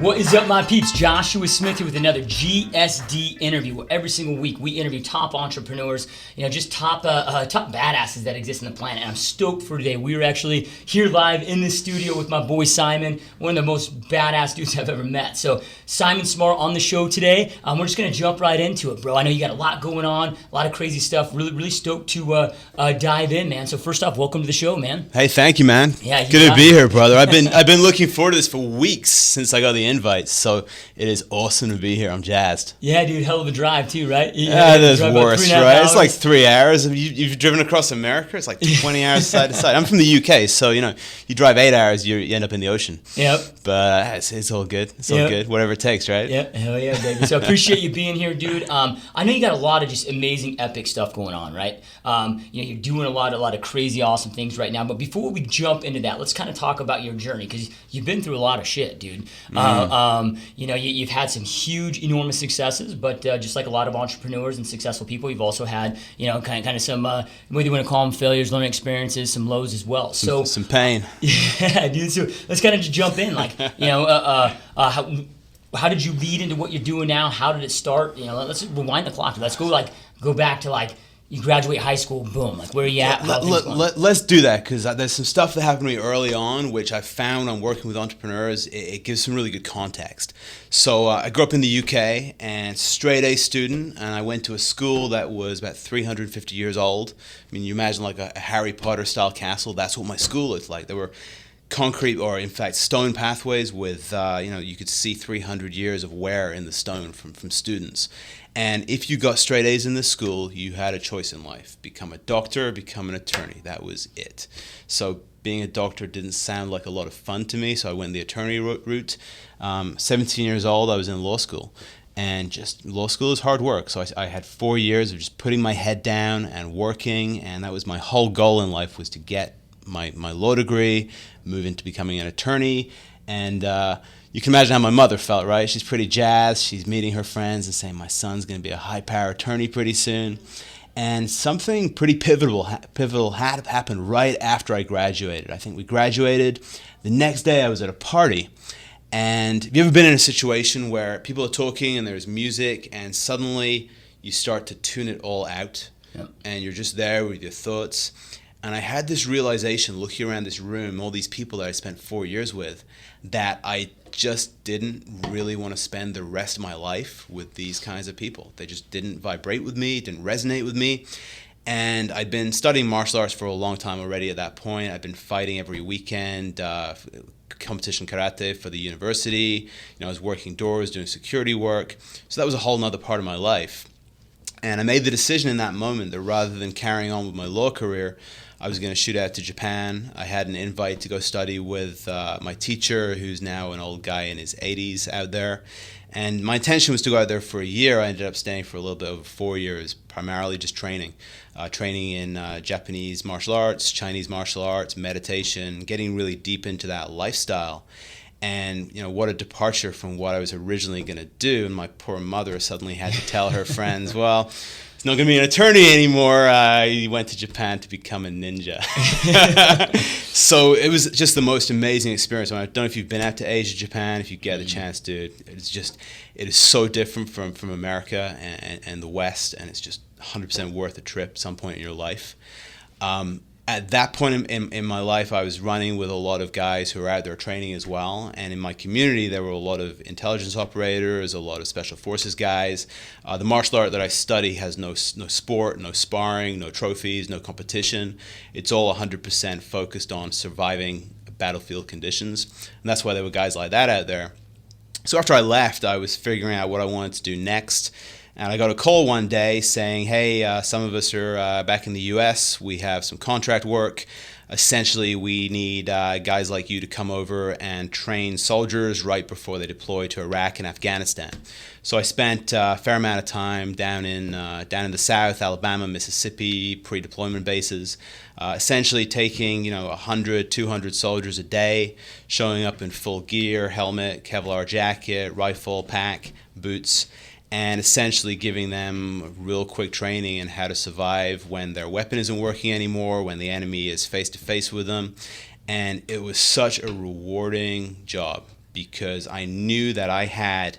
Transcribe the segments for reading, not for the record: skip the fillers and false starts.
What is up, my peeps? Joshua Smith here with another GSD interview, where every single week we interview top entrepreneurs, just top badasses that exist on the planet. And I'm stoked for today. We are actually here live in the studio with my boy Simon, one of the most badass dudes I've ever met. So Simon Smart on the show today. We're just gonna jump right into it, bro. I know you got a lot going on, a lot of crazy stuff. Really stoked to dive in, man. So first off, welcome to the show, man. Hey, thank you, man. Yeah, good to be here, brother. I've been looking forward to this for weeks since I got the invite, so it is awesome to be here. I'm jazzed. Yeah, dude, hell of a drive too, right? Yeah, that's worse, right? It's like 3 hours. You've driven across America. It's like 20 hours side to side. I'm from the UK, so you drive 8 hours, you end up in the ocean. Yep. But it's all good. It's all good. Whatever it takes, right? Yeah, hell yeah, baby. So I appreciate you being here, dude. I know you got a lot of just amazing, epic stuff going on, right? You're doing a lot of crazy, awesome things right now. But before we jump into that, let's kind of talk about your journey, because you've been through a lot of shit, dude. You've had some huge, enormous successes, but just like a lot of entrepreneurs and successful people, you've also had, kind of some, whether you want to call them failures, learning experiences, some lows as well. So some pain. Yeah, dude. So let's kind of just jump in, how did you lead into what you're doing now? How did it start? Let's rewind the clock. Let's go back to you graduate high school, boom. Where are you at? Let's do that, because there's some stuff that happened to me early on, which I found on working with entrepreneurs. It gives some really good context. So I grew up in the UK, and straight A student, and I went to a school that was about 350 years old. I mean, you imagine like a Harry Potter style castle. That's what my school looked like. There were concrete, or in fact stone pathways with you could see 300 years of wear in the stone from students. And if you got straight A's in this school, you had a choice in life: become a doctor, become an attorney. That was it. So being a doctor didn't sound like a lot of fun to me, so I went the attorney route. 17 years old, I was in law school. And just law school is hard work. So I had 4 years of just putting my head down and working, and that was my whole goal in life, was to get my law degree, move into becoming an attorney. And you can imagine how my mother felt, right? She's pretty jazzed. She's meeting her friends and saying, my son's going to be a high-power attorney pretty soon. And something pretty pivotal had happened right after I graduated. I think we graduated. The next day I was at a party. And have you ever been in a situation where people are talking and there's music, and suddenly you start to tune it all out? Yep. And you're just there with your thoughts? And I had this realization looking around this room, all these people that I spent 4 years with, that I just didn't really want to spend the rest of my life with these kinds of people. They just didn't vibrate with me, didn't resonate with me. And I'd been studying martial arts for a long time already at that point. I'd been fighting every weekend, competition karate for the university. I was working doors, doing security work. So that was a whole nother part of my life. And I made the decision in that moment that rather than carrying on with my law career, I was going to shoot out to Japan. I had an invite to go study with my teacher, who's now an old guy in his 80s out there. And my intention was to go out there for a year. I ended up staying for a little bit over 4 years, primarily just training in Japanese martial arts, Chinese martial arts, meditation, getting really deep into that lifestyle. And what a departure from what I was originally going to do. And my poor mother suddenly had to tell her friends, well, he's not going to be an attorney anymore. He went to Japan to become a ninja. So it was just the most amazing experience. I don't know if you've been out to Asia, Japan. If you get a chance, dude, it is so different from America and the West, and it's just 100% worth a trip at some point in your life. At that point in my life, I was running with a lot of guys who were out there training as well. And in my community, there were a lot of intelligence operators, a lot of special forces guys. The martial art that I study has no sport, no sparring, no trophies, no competition. It's all 100% focused on surviving battlefield conditions. And that's why there were guys like that out there. So after I left, I was figuring out what I wanted to do next. And I got a call one day saying, hey, some of us are back in the U.S. We have some contract work. Essentially, we need guys like you to come over and train soldiers right before they deploy to Iraq and Afghanistan. So I spent a fair amount of time down in the South, Alabama, Mississippi, pre-deployment bases, essentially taking 100, 200 soldiers a day, showing up in full gear, helmet, Kevlar jacket, rifle, pack, boots, and essentially giving them real quick training in how to survive when their weapon isn't working anymore, when the enemy is face-to-face with them. And it was such a rewarding job because I knew that I had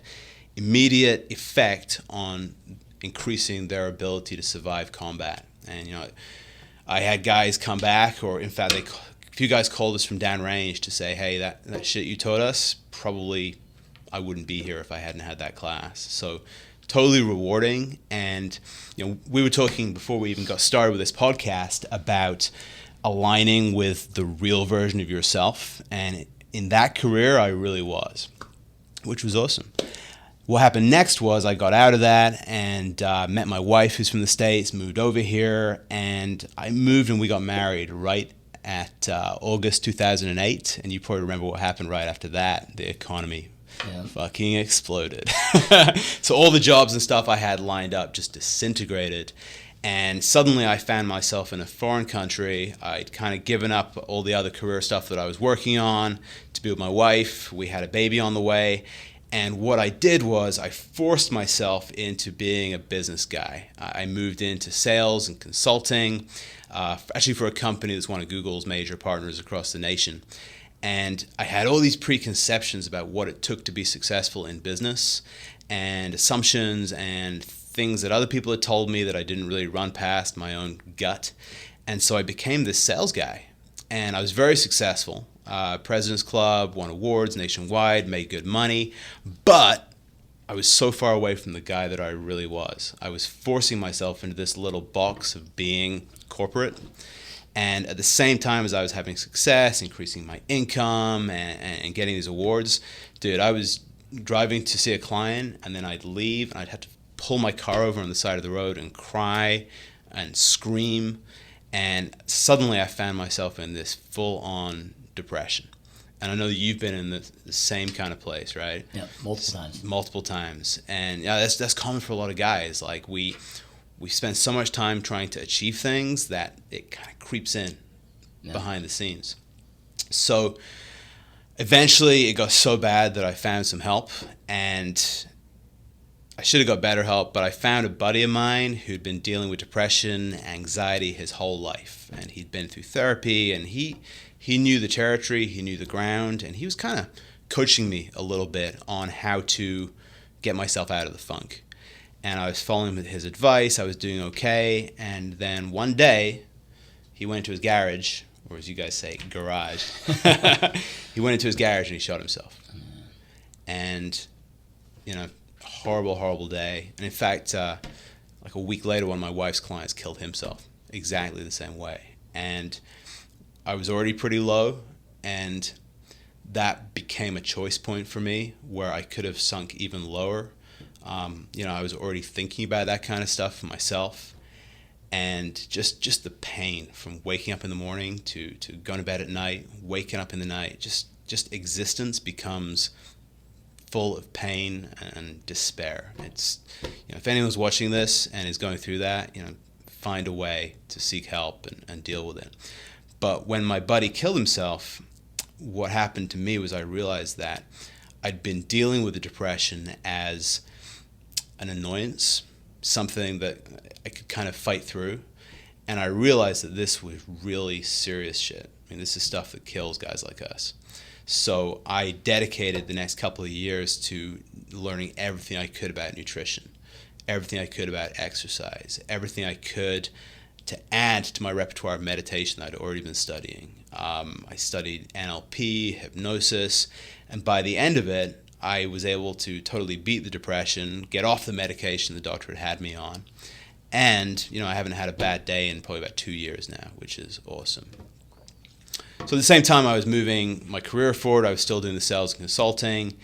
immediate effect on increasing their ability to survive combat. And I had guys come back, or in fact, a few guys called us from downrange to say, "Hey, that shit you taught us, probably I wouldn't be here if I hadn't had that class." So totally rewarding. And we were talking before we even got started with this podcast about aligning with the real version of yourself, and in that career I really was, which was awesome. What happened next was I got out of that and met my wife, who's from the States, moved over here, and I moved and we got married right at August 2008. And you probably remember what happened right after that. The economy fucking exploded. So all the jobs and stuff I had lined up just disintegrated. And suddenly I found myself in a foreign country. I'd kind of given up all the other career stuff that I was working on to be with my wife. We had a baby on the way. And what I did was I forced myself into being a business guy. I moved into sales and consulting, actually for a company that's one of Google's major partners across the nation. And I had all these preconceptions about what it took to be successful in business, and assumptions and things that other people had told me that I didn't really run past my own gut. And so I became this sales guy, and I was very successful. President's Club, won awards nationwide, made good money, but I was so far away from the guy that I really was. I was forcing myself into this little box of being corporate, and at the same time as I was having success, increasing my income and getting these awards, dude, I was driving to see a client, and then I'd leave and I'd have to pull my car over on the side of the road and cry and scream, and suddenly I found myself in this full-on depression. And I know that you've been in the same kind of place, right? Yeah, multiple times. And that's common for a lot of guys. Like we spend so much time trying to achieve things that it kind of creeps in behind the scenes. So eventually it got so bad that I found some help, and I should have got better help, but I found a buddy of mine who'd been dealing with depression, anxiety his whole life, and he'd been through therapy, and he knew the territory, he knew the ground, and he was kind of coaching me a little bit on how to get myself out of the funk. And I was following his advice, I was doing okay, and then one day he went into his garage, or as you guys say, garage. He went into his garage and he shot himself. And, horrible day. And in fact, like a week later, one of my wife's clients killed himself exactly the same way. And I was already pretty low, and that became a choice point for me where I could have sunk even lower. I was already thinking about that kind of stuff for myself, and just the pain from waking up in the morning to going to bed at night, waking up in the night, just existence becomes full of pain and despair. It's, if anyone's watching this and is going through that, find a way to seek help and deal with it. But when my buddy killed himself, what happened to me was I realized that I'd been dealing with the depression as an annoyance, something that I could kind of fight through. And I realized that this was really serious shit. I mean, this is stuff that kills guys like us. So I dedicated the next couple of years to learning everything I could about nutrition, everything I could about exercise, everything I could to add to my repertoire of meditation that I'd already been studying. I studied NLP, hypnosis, and by the end of it, I was able to totally beat the depression, get off the medication the doctor had me on, and I haven't had a bad day in probably about 2 years now, which is awesome. So at the same time I was moving my career forward, I was still doing the sales and consulting,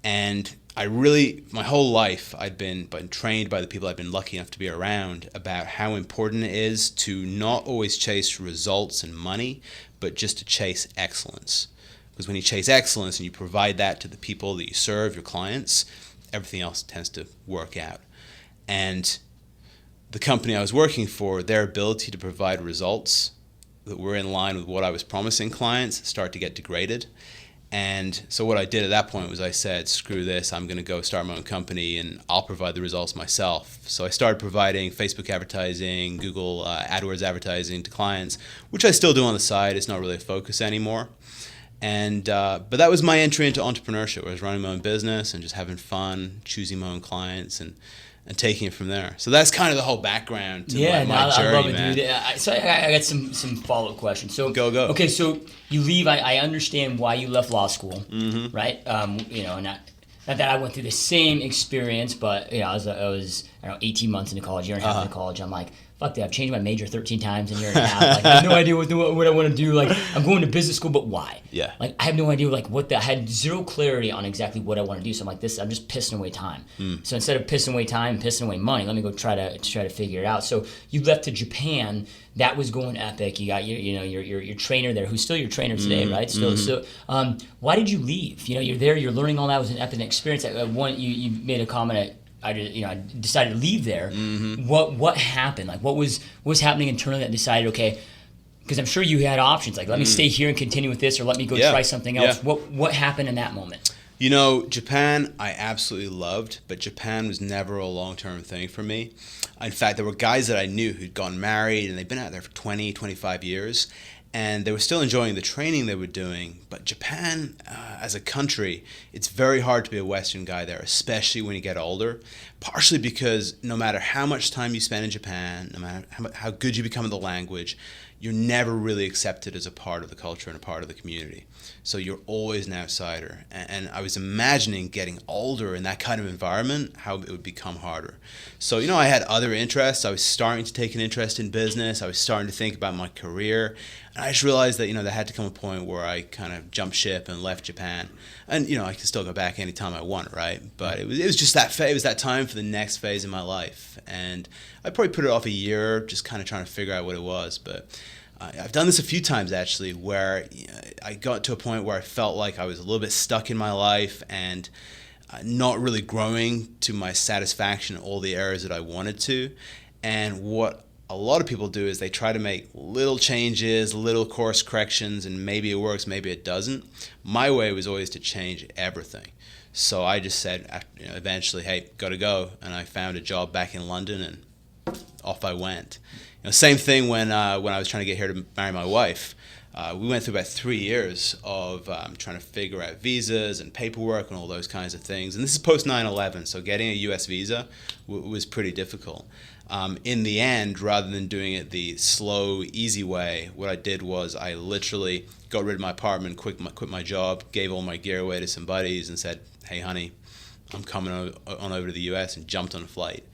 and my whole life I'd been trained by the people I've been lucky enough to be around about how important it is to not always chase results and money, but just to chase excellence. Because when you chase excellence and you provide that to the people that you serve, your clients, everything else tends to work out. And the company I was working for, their ability to provide results that were in line with what I was promising clients start to get degraded. And so what I did at that point was I said, screw this, I'm going to go start my own company and I'll provide the results myself. So I started providing Facebook advertising, Google AdWords advertising to clients, which I still do on the side. It's not really a focus anymore. And but that was my entry into entrepreneurship. I was running my own business and just having fun, choosing my own clients, and taking it from there. So that's kind of the whole background to my journey, I love it, man. dude. So I got some follow-up questions. So Go. Okay, so you leave. I understand why you left law school, Mm-hmm. right? And not that I went through the same experience, but I was I don't know, 18 months into college, year and a half into college. I'm like, fuck that, I've changed my major 13 times in a year and a half. Like, I have no idea what I want to do. Like, I'm going to business school, but why? Yeah. Like, I have no idea, like, I had zero clarity on exactly what I want to do. So I'm like, I'm just pissing away time. So instead of pissing away time, pissing away money, let me go try to figure it out. So you left to Japan. That was going epic. You got your trainer there, who's still your trainer today, right? So why did you leave? You're there, you're learning all that. It was an epic experience. You made a comment. I decided to leave there. What happened? Like, what was happening internally that decided, okay, because I'm sure you had options, like, let me stay here and continue with this, or let me go try something else. Yeah. What happened in that moment? Japan I absolutely loved, but Japan was never a long-term thing for me. In fact, there were guys that I knew who'd gotten married and they'd been out there for 20, 25 years, and they were still enjoying the training they were doing. But Japan, as a country, it's very hard to be a Western guy there, especially when you get older, partially because no matter how much time you spend in Japan, no matter how good you become in the language, you're never really accepted as a part of the culture and a part of the community. So you're always an outsider. And I was imagining getting older in that kind of environment, how it would become harder. So, I had other interests. I was starting to take an interest in business. I was starting to think about my career. And I just realized that, there had to come a point where I kind of jumped ship and left Japan. And, I can still go back anytime I want, right? But it was just it was that time for the next phase in my life. And I probably put it off a year, just kind of trying to figure out what it was. But I've done this a few times, actually, where I got to a point where I felt like I was a little bit stuck in my life and not really growing to my satisfaction in all the areas that I wanted to. And what a lot of people do is they try to make little changes, little course corrections, and maybe it works, maybe it doesn't. My way was always to change everything. So I just said, eventually, hey, gotta go. And I found a job back in London, and off I went. Same thing when I was trying to get here to marry my wife. We went through about 3 years of trying to figure out visas and paperwork and all those kinds of things. And this is post 9/11, so getting a U.S. visa was pretty difficult. In the end, rather than doing it the slow, easy way, what I did was I literally got rid of my apartment, quit my job, gave all my gear away to some buddies, and said, hey, honey, I'm coming on over to the U.S., and jumped on a flight.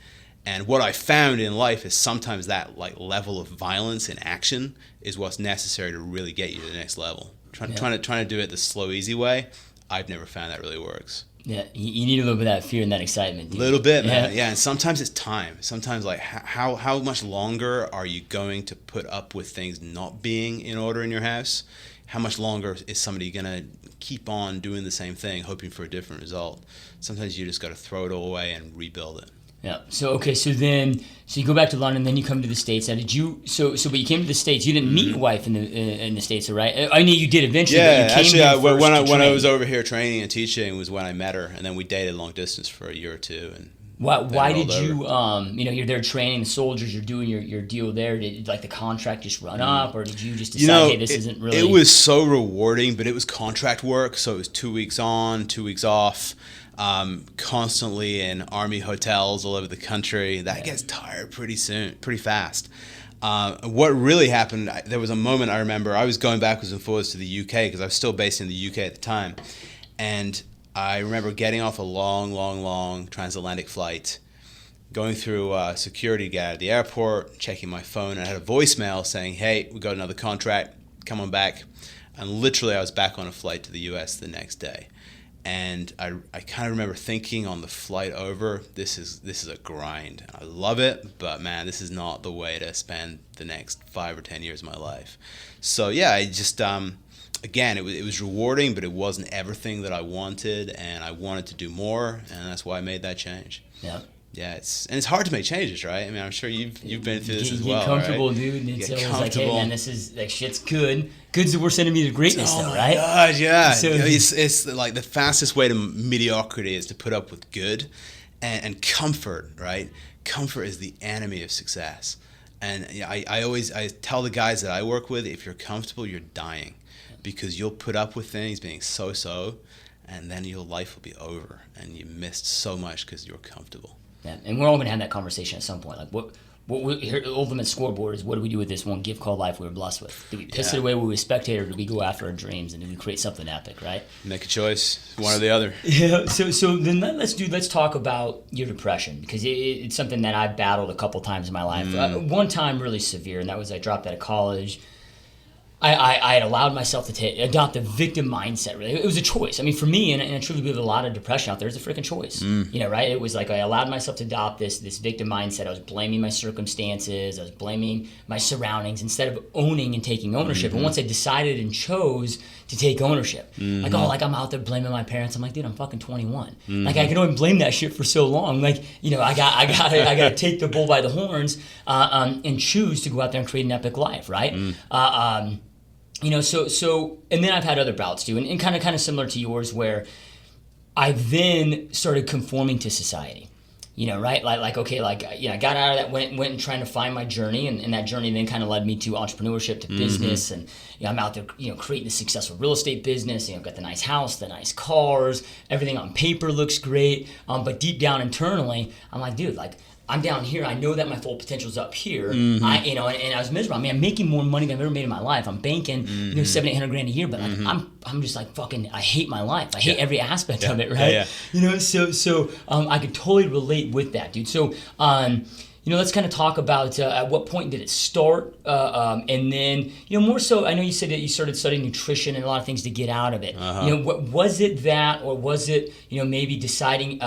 And what I found in life is sometimes that level of violence in action is what's necessary to really get you to the next level. Trying to do it the slow, easy way, I've never found that really works. Yeah, you need a little bit of that fear and that excitement. A little bit, man. Yeah, and sometimes it's time. Sometimes, how much longer are you going to put up with things not being in order in your house? How much longer is somebody going to keep on doing the same thing, hoping for a different result? Sometimes you just got to throw it all away and rebuild it. Yeah. So you go back to London, then you come to the States. Now, but you came to the States. You didn't meet your wife in the States, right? I knew you did eventually. Yeah, but you came actually, when I train. was over here training and teaching was when I met her, and then we dated long distance for a year or two. And why did you you're there training the soldiers, you're doing your deal there? Did the contract just run up, or did you just decide, hey, this isn't really? It was so rewarding, but it was contract work, so it was 2 weeks on, 2 weeks off. Constantly in army hotels all over the country. That gets tired pretty fast. What really happened, there was a moment I remember, I was going backwards and forwards to the UK because I was still based in the UK at the time. And I remember getting off a long transatlantic flight, going through security to get out of the airport, checking my phone, and I had a voicemail saying, hey, we got another contract, come on back. And literally I was back on a flight to the US the next day. And I kind of remember thinking on the flight over, this is a grind. I love it, but man, this is not the way to spend the next 5 or 10 years of my life. So yeah, I just again, it was rewarding, but it wasn't everything that I wanted, and I wanted to do more, and that's why I made that change. Yeah. Yeah, it's hard to make changes, right? I mean, I'm sure you've been through this as well, Get comfortable, right? dude. And it's always like, hey, man, this is shit's good. Good's the worst enemy to greatness, though, right? Oh my God, yeah. So, it's like the fastest way to mediocrity is to put up with good, and comfort, right? Comfort is the enemy of success. And I always tell the guys that I work with, if you're comfortable, you're dying. because you'll put up with things being so, and then your life will be over, and you missed so much because you're comfortable. Yeah, and we're all going to have that conversation at some point. Like, what here, the ultimate scoreboard is, what do we do with this one gift called life we were blessed with? Do we piss it away when we spectate, or do we go after our dreams, and do we create something epic, right? Make a choice, one or the other. Yeah. So then let's talk about your depression, because it's something that I've battled a couple times in my life. One time really severe, and that was I dropped out of college. I had allowed myself to adopt the victim mindset. Really, it was a choice. I mean, for me, and I truly believe a lot of depression out there is a freaking choice. You know, right? It was like I allowed myself to adopt this victim mindset. I was blaming my circumstances. I was blaming my surroundings instead of owning and taking ownership. And once I decided and chose to take ownership, like I'm out there blaming my parents. I'm like, dude, I'm fucking 21. Like I can only blame that shit for so long. Like, you know, I gotta take the bull by the horns and choose to go out there and create an epic life, right? You know, so, and then I've had other bouts too, and kind of similar to yours, where I then started conforming to society. You know, right? Okay, I got out of that, went and trying to find my journey, and that journey then kind of led me to entrepreneurship, to business, and I'm out there, creating a successful real estate business. I've got the nice house, the nice cars, everything on paper looks great, but deep down internally, I'm like, dude, I'm down here. I know that my full potential's up here. And I was miserable. I mean, I'm making more money than I've ever made in my life. I'm banking, $700-800 a year, but I'm just like fucking. I hate my life. I hate every aspect of it, right? So I could totally relate with that, dude. So let's kind of talk about at what point did it start, and then more so. I know you said that you started studying nutrition and a lot of things to get out of it. What was it that, or was it maybe deciding?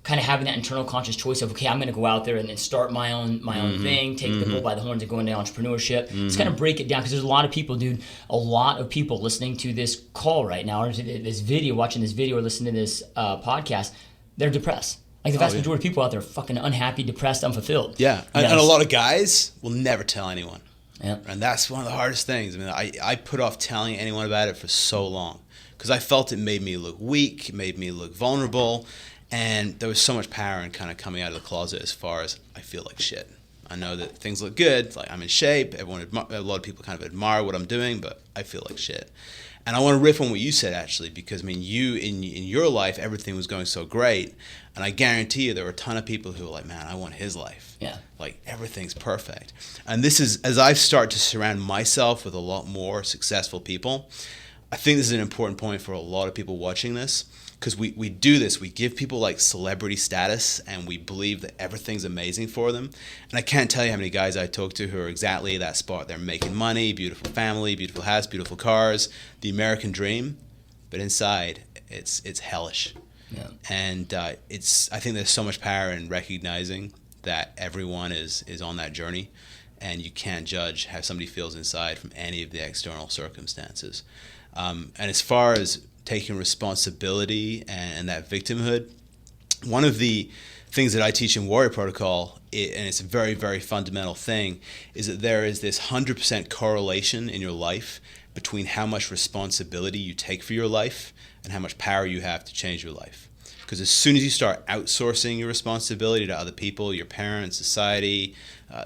Kind of having that internal conscious choice of, okay, I'm going to go out there and then start my own thing, take the bull by the horns and go into entrepreneurship. Let's kind of break it down, because there's a lot of people, dude, a lot of people listening to this call right now, or to this video, watching this video, or listening to this podcast, they're depressed. Like the vast majority of people out there are fucking unhappy, depressed, unfulfilled. Yeah, and a lot of guys will never tell anyone. Yeah. And that's one of the hardest things. I mean, I put off telling anyone about it for so long, because I felt it made me look weak, it made me look vulnerable. And there was so much power in kind of coming out of the closet, as far as I feel like shit. I know that things look good, like I'm in shape, a lot of people kind of admire what I'm doing, but I feel like shit. And I want to riff on what you said, actually, because, I mean, you, in your life, everything was going so great, and I guarantee you there were a ton of people who were like, man, I want his life. Yeah. Like, everything's perfect. And this is, as I've started to surround myself with a lot more successful people, I think this is an important point for a lot of people watching this. Because we do this, we give people like celebrity status, and we believe that everything's amazing for them. And I can't tell you how many guys I talk to who are exactly at that spot. They're making money, beautiful family, beautiful house, beautiful cars, the American dream. But inside, it's hellish. Yeah. And I think there's so much power in recognizing that everyone is on that journey, and you can't judge how somebody feels inside from any of the external circumstances. And as far as taking responsibility and that victimhood, one of the things that I teach in Warrior Protocol, and it's a very, very fundamental thing, is that there is this 100% correlation in your life between how much responsibility you take for your life and how much power you have to change your life. Because as soon as you start outsourcing your responsibility to other people, your parents, society,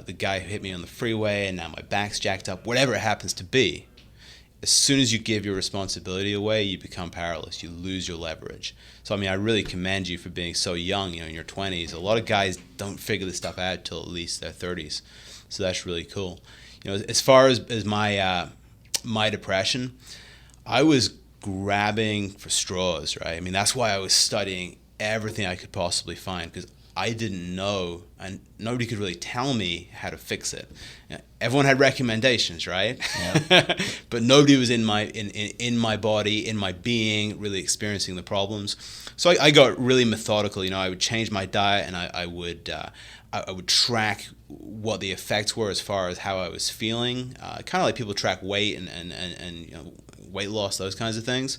the guy who hit me on the freeway and now my back's jacked up, whatever it happens to be, as soon as you give your responsibility away, you become powerless. You lose your leverage. So, I mean, I really commend you for being so young, in your 20s. A lot of guys don't figure this stuff out till at least their 30s. So that's really cool. As far as my depression, I was grabbing for straws, right? I mean, that's why I was studying everything I could possibly find, because I didn't know, and nobody could really tell me how to fix it. Everyone had recommendations, right? Yeah. But nobody was in my body, in my being, really experiencing the problems. So I got really methodical. I would change my diet, and I would track what the effects were as far as how I was feeling. Kind of like people track weight and weight loss, those kinds of things.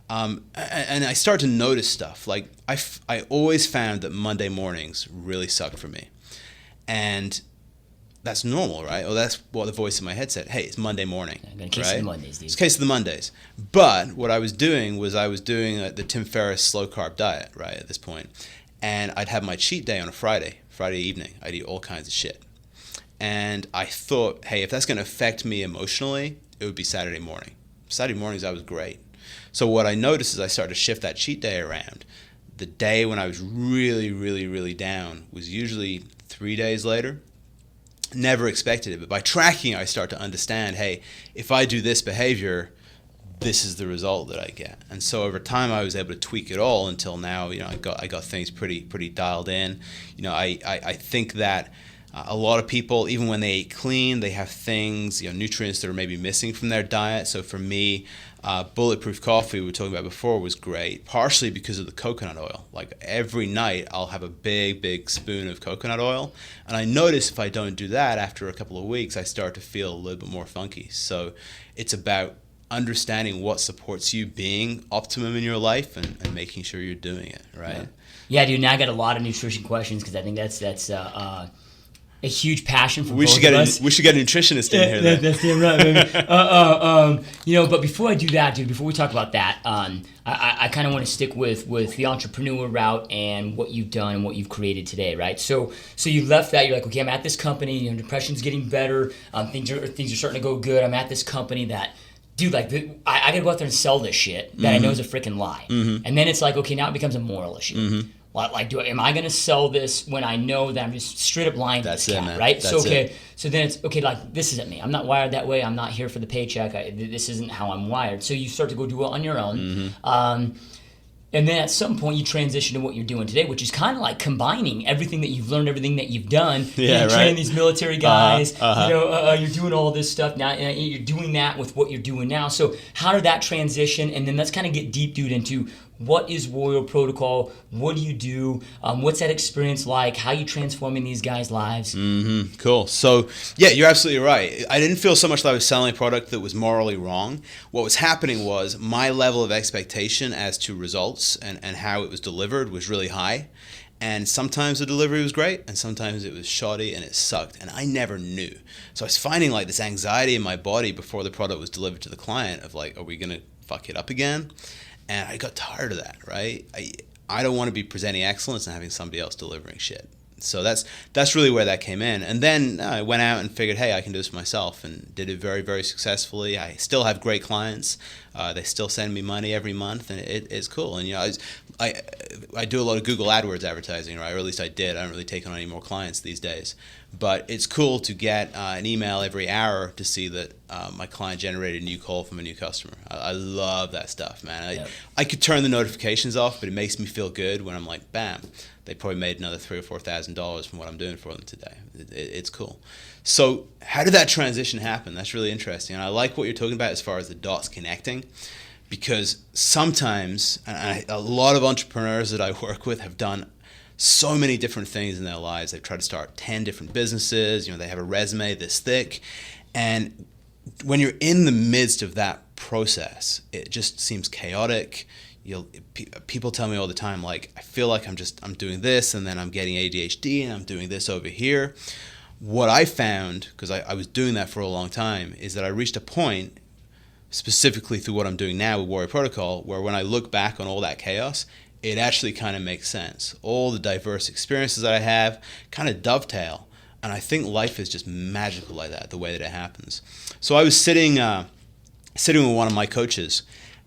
And I started to notice stuff. Like I always found that Monday mornings really sucked for me, and that's normal, right? Or that's what the voice in my head said. Hey, it's Monday morning. Yeah, in case of the Mondays, dude. It's case of the Mondays. But what I was doing was the Tim Ferriss slow carb diet, right? At this point, and I'd have my cheat day on a Friday evening. I'd eat all kinds of shit, and I thought, hey, if that's going to affect me emotionally, it would be Saturday morning. Saturday mornings I was great. So what I noticed is I started to shift that cheat day around. The day when I was really, really, really down was usually 3 days later. Never expected it, but by tracking, I start to understand, hey, if I do this behavior, this is the result that I get. And so over time, I was able to tweak it all until now. I got things pretty dialed in. I think that a lot of people, even when they eat clean, they have things, nutrients that are maybe missing from their diet. So for me, bulletproof coffee we were talking about before was great, partially because of the coconut oil. Like every night I'll have a big spoon of coconut oil, and I notice if I don't do that after a couple of weeks, I start to feel a little bit more funky. So it's about understanding what supports you being optimum in your life and making sure you're doing it, right? Yeah, dude, now I got a lot of nutrition questions because I think that's a huge passion for both of us. We should get a nutritionist in here. That's damn right, baby. But before I do that, dude, before we talk about that, I kind of want to stick with the entrepreneur route and what you've done and what you've created today, right? So you left that. You're like, okay, I'm at this company. Depression's getting better. Things are starting to go good. I'm at this company that, dude, like, I gotta go out there and sell this shit that I know is a freaking lie. And then it's like, okay, now it becomes a moral issue. Like, am I gonna sell this when I know that I'm just straight up lying to this cat, right? So then it's okay. Like, this isn't me. I'm not wired that way. I'm not here for the paycheck. This isn't how I'm wired. So you start to go do it on your own. And then at some point you transition to what you're doing today, which is kind of like combining everything that you've learned, everything that you've done. Yeah, you're training these military guys. Uh-huh. You're doing all this stuff now. You're doing that with what you're doing now. So how did that transition? And then let's kind of get deep, dude, into what is Warrior Protocol? What do you do? What's that experience like? How are you transforming these guys' lives? Cool. So, yeah, you're absolutely right. I didn't feel so much that I was selling a product that was morally wrong. What was happening was my level of expectation as to results and how it was delivered was really high. And sometimes the delivery was great, and sometimes it was shoddy and it sucked, and I never knew. So I was finding like this anxiety in my body before the product was delivered to the client of like, are we going to fuck it up again? And I got tired of that, right? I don't want to be presenting excellence and having somebody else delivering shit. So that's really where that came in. And then I went out and figured, hey, I can do this for myself, and did it very, very successfully. I still have great clients. They still send me money every month, and it's cool. And I do a lot of Google AdWords advertising, right? Or at least I did. I don't really take on any more clients these days. But it's cool to get an email every hour to see that my client generated a new call from a new customer. I love that stuff, man. I could turn the notifications off, but it makes me feel good when I'm like, bam, they probably made another $3,000 or $4,000 from what I'm doing for them today. It's cool. So how did that transition happen? That's really interesting. And I like what you're talking about as far as the dots connecting, because sometimes, and a lot of entrepreneurs that I work with have done so many different things in their lives. They've tried to start 10 different businesses. They have a resume this thick. And when you're in the midst of that process, it just seems chaotic. People tell me all the time, like, I feel like I'm doing this, and then I'm getting ADHD, and I'm doing this over here. What I found, because I was doing that for a long time, is that I reached a point, specifically through what I'm doing now with Warrior Protocol, where when I look back on all that chaos, it actually kind of makes sense. All the diverse experiences that I have kind of dovetail. And I think life is just magical like that, the way that it happens. So I was sitting with one of my coaches,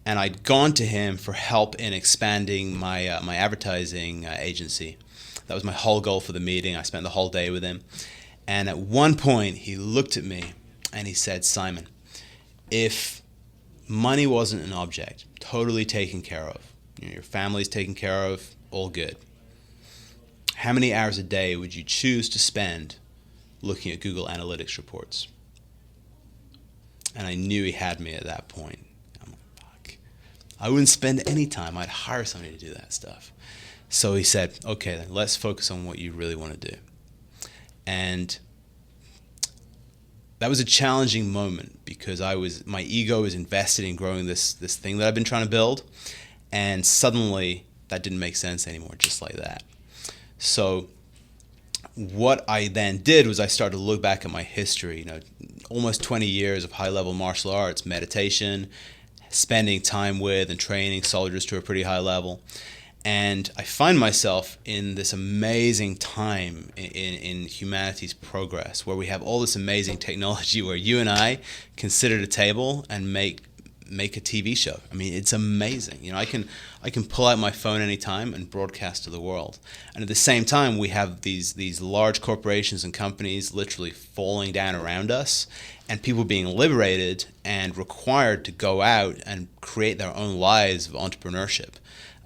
and I'd gone to him for help in expanding my advertising agency. That was my whole goal for the meeting. I spent the whole day with him. And at one point, he looked at me and he said, Simon, if money wasn't an object, totally taken care of, your family's taken care of, all good, how many hours a day would you choose to spend looking at Google Analytics reports? And I knew he had me at that point. I'm like, fuck. I wouldn't spend any time. I'd hire somebody to do that stuff. So he said, okay, then let's focus on what you really want to do. And that was a challenging moment because my ego was invested in growing this thing that I've been trying to build. And suddenly that didn't make sense anymore, just like that. So what I then did was I started to look back at my history, almost 20 years of high-level martial arts, meditation, spending time with and training soldiers to a pretty high level. And I find myself in this amazing time in humanity's progress, where we have all this amazing technology where you and I can sit at a table and make make a TV show. I mean, it's amazing. You know, I can pull out my phone anytime and broadcast to the world. And at the same time, we have these large corporations and companies literally falling down around us, and people being liberated and required to go out and create their own lives of entrepreneurship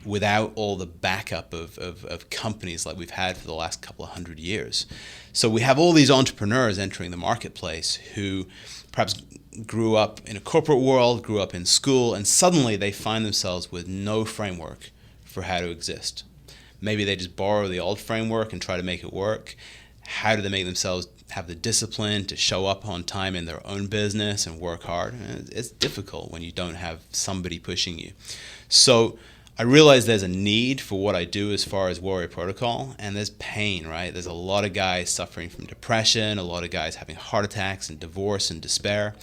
without all the backup of companies like we've had for the last couple of 100 years. So we have all these entrepreneurs entering the marketplace who perhaps grew up in a corporate world, grew up in school, and suddenly they find themselves with no framework for how to exist. Maybe they just borrow the old framework and try to make it work. How do they make themselves have the discipline to show up on time in their own business and work hard? It's difficult when you don't have somebody pushing you. So I realize there's a need for what I do as far as Warrior Protocol, and there's pain, right? There's a lot of guys suffering from depression, a lot of guys having heart attacks and divorce and despair.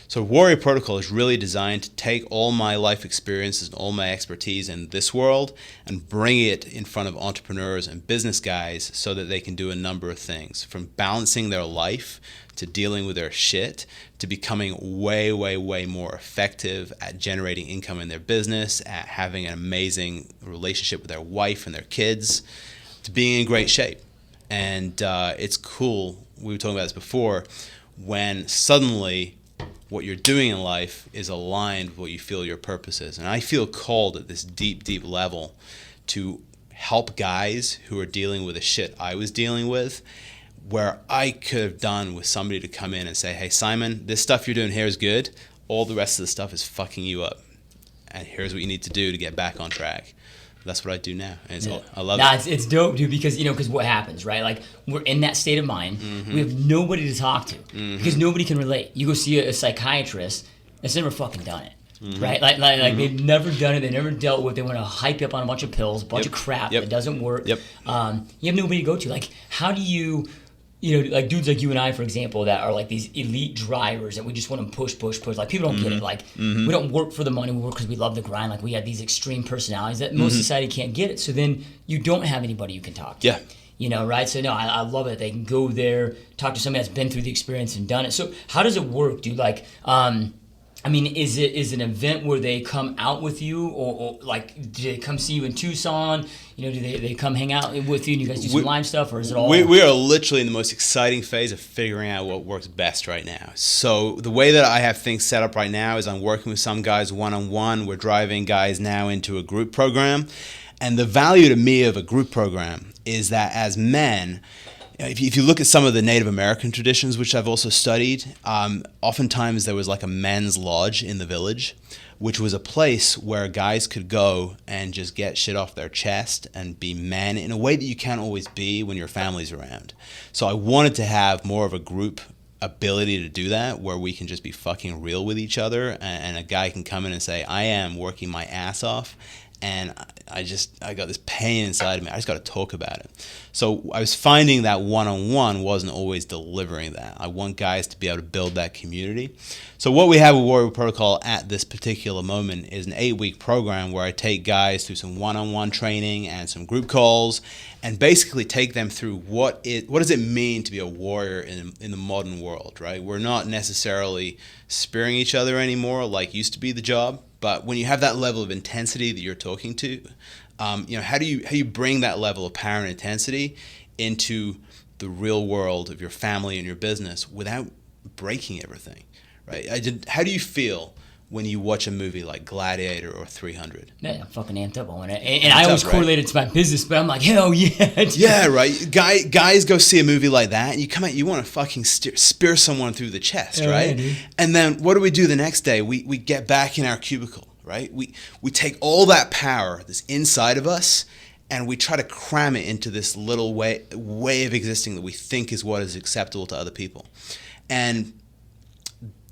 So Warrior Protocol is really designed to take all my life experiences and all my expertise in this world and bring it in front of entrepreneurs and business guys so that they can do a number of things, from balancing their life to dealing with their shit, to becoming way, way, way more effective at generating income in their business, at having an amazing relationship with their wife and their kids, to being in great shape. And it's cool, we were talking about this before, when suddenly what you're doing in life is aligned with what you feel your purpose is. And I feel called at this deep, deep level to help guys who are dealing with the shit I was dealing with, where I could have done with somebody to come in and say, hey, Simon, this stuff you're doing here is good. All the rest of the stuff is fucking you up. And here's what you need to do to get back on track. That's what I do now. And I love it. It's dope, dude, because, because what happens, right? Like, we're in that state of mind. Mm-hmm. We have nobody to talk to because nobody can relate. You go see a psychiatrist that's never fucking done it. Mm-hmm. Right? Like they've never done it. They never dealt with it. They want to hype you up on a bunch of pills, a bunch of crap that doesn't work. Yep. You have nobody to go to. Like, how do you... like dudes like you and I, for example, that are like these elite drivers that we just want to push. Like, people don't get it. Like, we don't work for the money. We work because we love the grind. Like, we have these extreme personalities that most society can't get it. So then you don't have anybody you can talk to. Yeah. Right? So, no, I love it. They can go there, talk to somebody that's been through the experience and done it. So how does it work, dude? Like, is it an event where they come out with you, or like, do they come see you in Tucson? Do they come hang out with you and you guys do some live stuff, or is it all? We are literally in the most exciting phase of figuring out what works best right now. So the way that I have things set up right now is I'm working with some guys one-on-one. We're driving guys now into a group program. And the value to me of a group program is that as men, if you look at some of the Native American traditions, which I've also studied, oftentimes there was like a men's lodge in the village, which was a place where guys could go and just get shit off their chest and be men in a way that you can't always be when your family's around. So I wanted to have more of a group ability to do that, where we can just be fucking real with each other, and a guy can come in and say, I am working my ass off, and I got this pain inside of me. I just got to talk about it. So I was finding that one-on-one wasn't always delivering that. I want guys to be able to build that community. So what we have with Warrior Protocol at this particular moment is an 8-week program where I take guys through some one-on-one training and some group calls, and basically take them through what does it mean to be a warrior in the modern world, right? We're not necessarily spearing each other anymore like used to be the job. But when you have that level of intensity that you're talking to, how do you bring that level of power and intensity into the real world of your family and your business without breaking everything, right? How do you feel when you watch a movie like Gladiator or 300? Yeah, I'm fucking amped up on it. And I always correlate it to my business, but I'm like, hell yeah. Yeah, right. Guys go see a movie like that, and you come out, you want to fucking spear someone through the chest, right? Yeah, and then what do the next day? We get back in our cubicle, right? We take all that power that's inside of us, and we try to cram it into this little way of existing that we think is what is acceptable to other people. And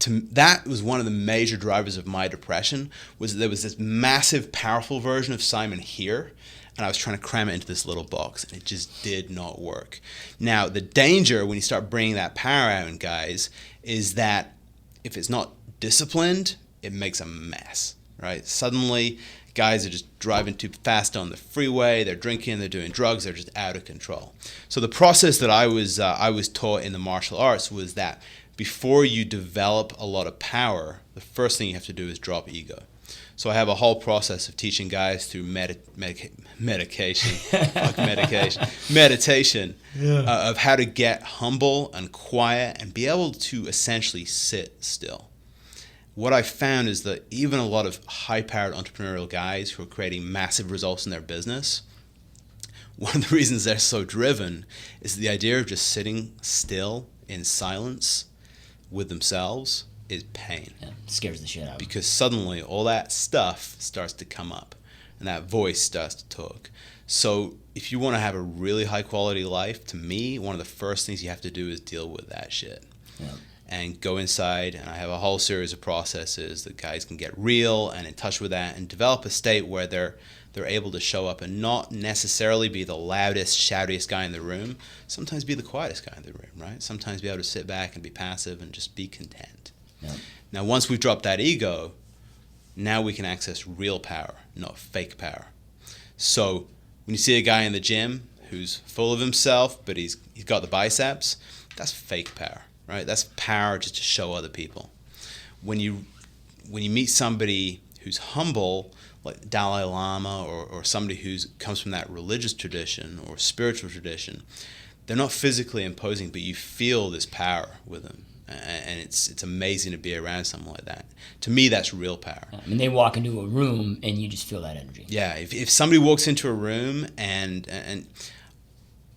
that was one of the major drivers of my depression, was that there was this massive, powerful version of Simon here, and I was trying to cram it into this little box, and it just did not work. Now, the danger when you start bringing that power out in guys is that if it's not disciplined, it makes a mess, right? Suddenly, guys are just driving too fast on the freeway, they're drinking, they're doing drugs, they're just out of control. So the process that I was taught in the martial arts was that before you develop a lot of power, the first thing you have to do is drop ego. So I have a whole process of teaching guys through meditation, of how to get humble and quiet and be able to essentially sit still. What I found is that even a lot of high-powered entrepreneurial guys who are creating massive results in their business, one of the reasons they're so driven is the idea of just sitting still in silence with themselves is pain. Yeah, scares the shit out of them. Because suddenly all that stuff starts to come up and that voice starts to talk. So if you want to have a really high quality life, to me, one of the first things you have to do is deal with that shit. Yeah. And go inside, and I have a whole series of processes that guys can get real and in touch with that and develop a state where they're able to show up and not necessarily be the loudest, shoutiest guy in the room. Sometimes be the quietest guy in the room, right? Sometimes be able to sit back and be passive and just be content. Yeah. Now, once we've dropped that ego, now we can access real power, not fake power. So when you see a guy in the gym who's full of himself, but he's got the biceps, that's fake power, right? That's power just to show other people. When you meet somebody who's humble, like Dalai Lama or somebody who comes from that religious tradition or spiritual tradition, they're not physically imposing, but you feel this power with them. And it's amazing to be around something like that. To me, that's real power. I mean, they walk into a room and you just feel that energy. Yeah, if somebody walks into a room and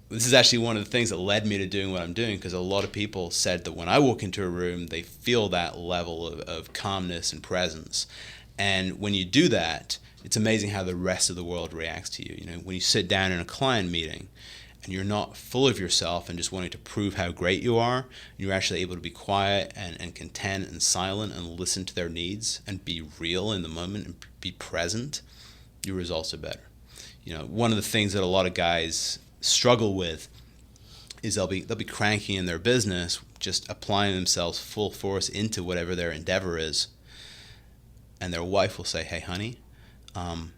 this is actually one of the things that led me to doing what I'm doing, because a lot of people said that when I walk into a room, they feel that level of calmness and presence. And when you do that, it's amazing how the rest of the world reacts to you. You know, when you sit down in a client meeting and you're not full of yourself and just wanting to prove how great you are, you're actually able to be quiet and content and silent and listen to their needs and be real in the moment and be present, your results are better. You know, one of the things that a lot of guys struggle with is they'll be cranky in their business, just applying themselves full force into whatever their endeavor is, and their wife will say, "Hey, honey, I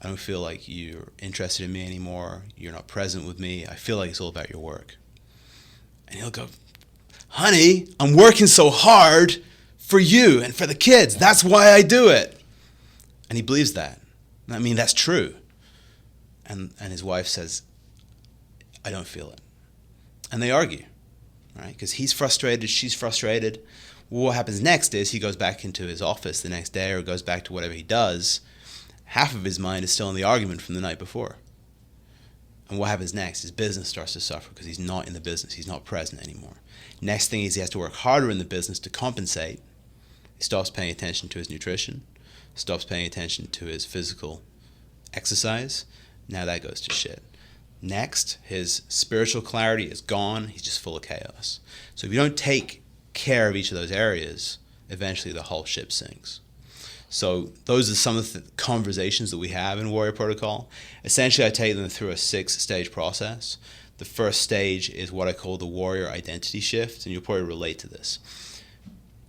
don't feel like you're interested in me anymore. You're not present with me. I feel like it's all about your work." And he'll go, "Honey, I'm working so hard for you and for the kids. That's why I do it." And he believes that. I mean, that's true. And his wife says, "I don't feel it." And they argue, right? Because he's frustrated, she's frustrated. Well, what happens next is he goes back into his office the next day or goes back to whatever he does. Half of his mind is still in the argument from the night before. And what happens next? His business starts to suffer because he's not in the business. He's not present anymore. Next thing is he has to work harder in the business to compensate. He stops paying attention to his nutrition, stops paying attention to his physical exercise. Now that goes to shit. Next, his spiritual clarity is gone. He's just full of chaos. So if you don't take care of each of those areas, eventually the whole ship sinks. So those are some of the conversations that we have in Warrior Protocol. Essentially, I take them through a 6-stage process. The first stage is what I call the warrior identity shift, and you'll probably relate to this.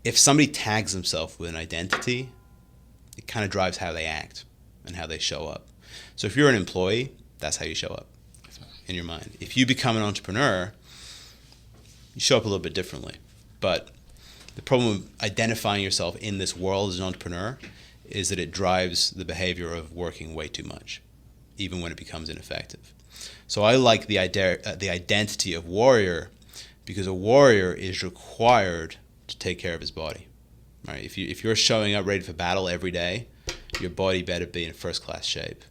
If somebody tags themselves with an identity, it kind of drives how they act and how they show up. So if you're an employee, that's how you show up in your mind. If you become an entrepreneur, you show up a little bit differently. But the problem with identifying yourself in this world as an entrepreneur is that it drives the behavior of working way too much, even when it becomes ineffective. So I like the identity of warrior, because a warrior is required to take care of his body. Right? If you're showing up ready for battle every day, your body better be in first-class shape.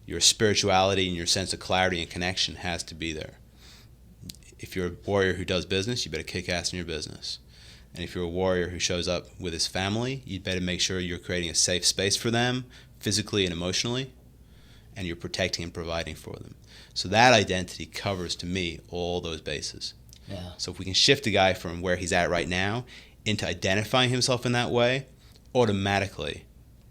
Your spirituality and your sense of clarity and connection has to be there. If you're a warrior who does business, you better kick ass in your business. And if you're a warrior who shows up with his family, you'd better make sure you're creating a safe space for them, physically and emotionally, and you're protecting and providing for them. So that identity covers, to me, all those bases. Yeah. So if we can shift a guy from where he's at right now into identifying himself in that way, automatically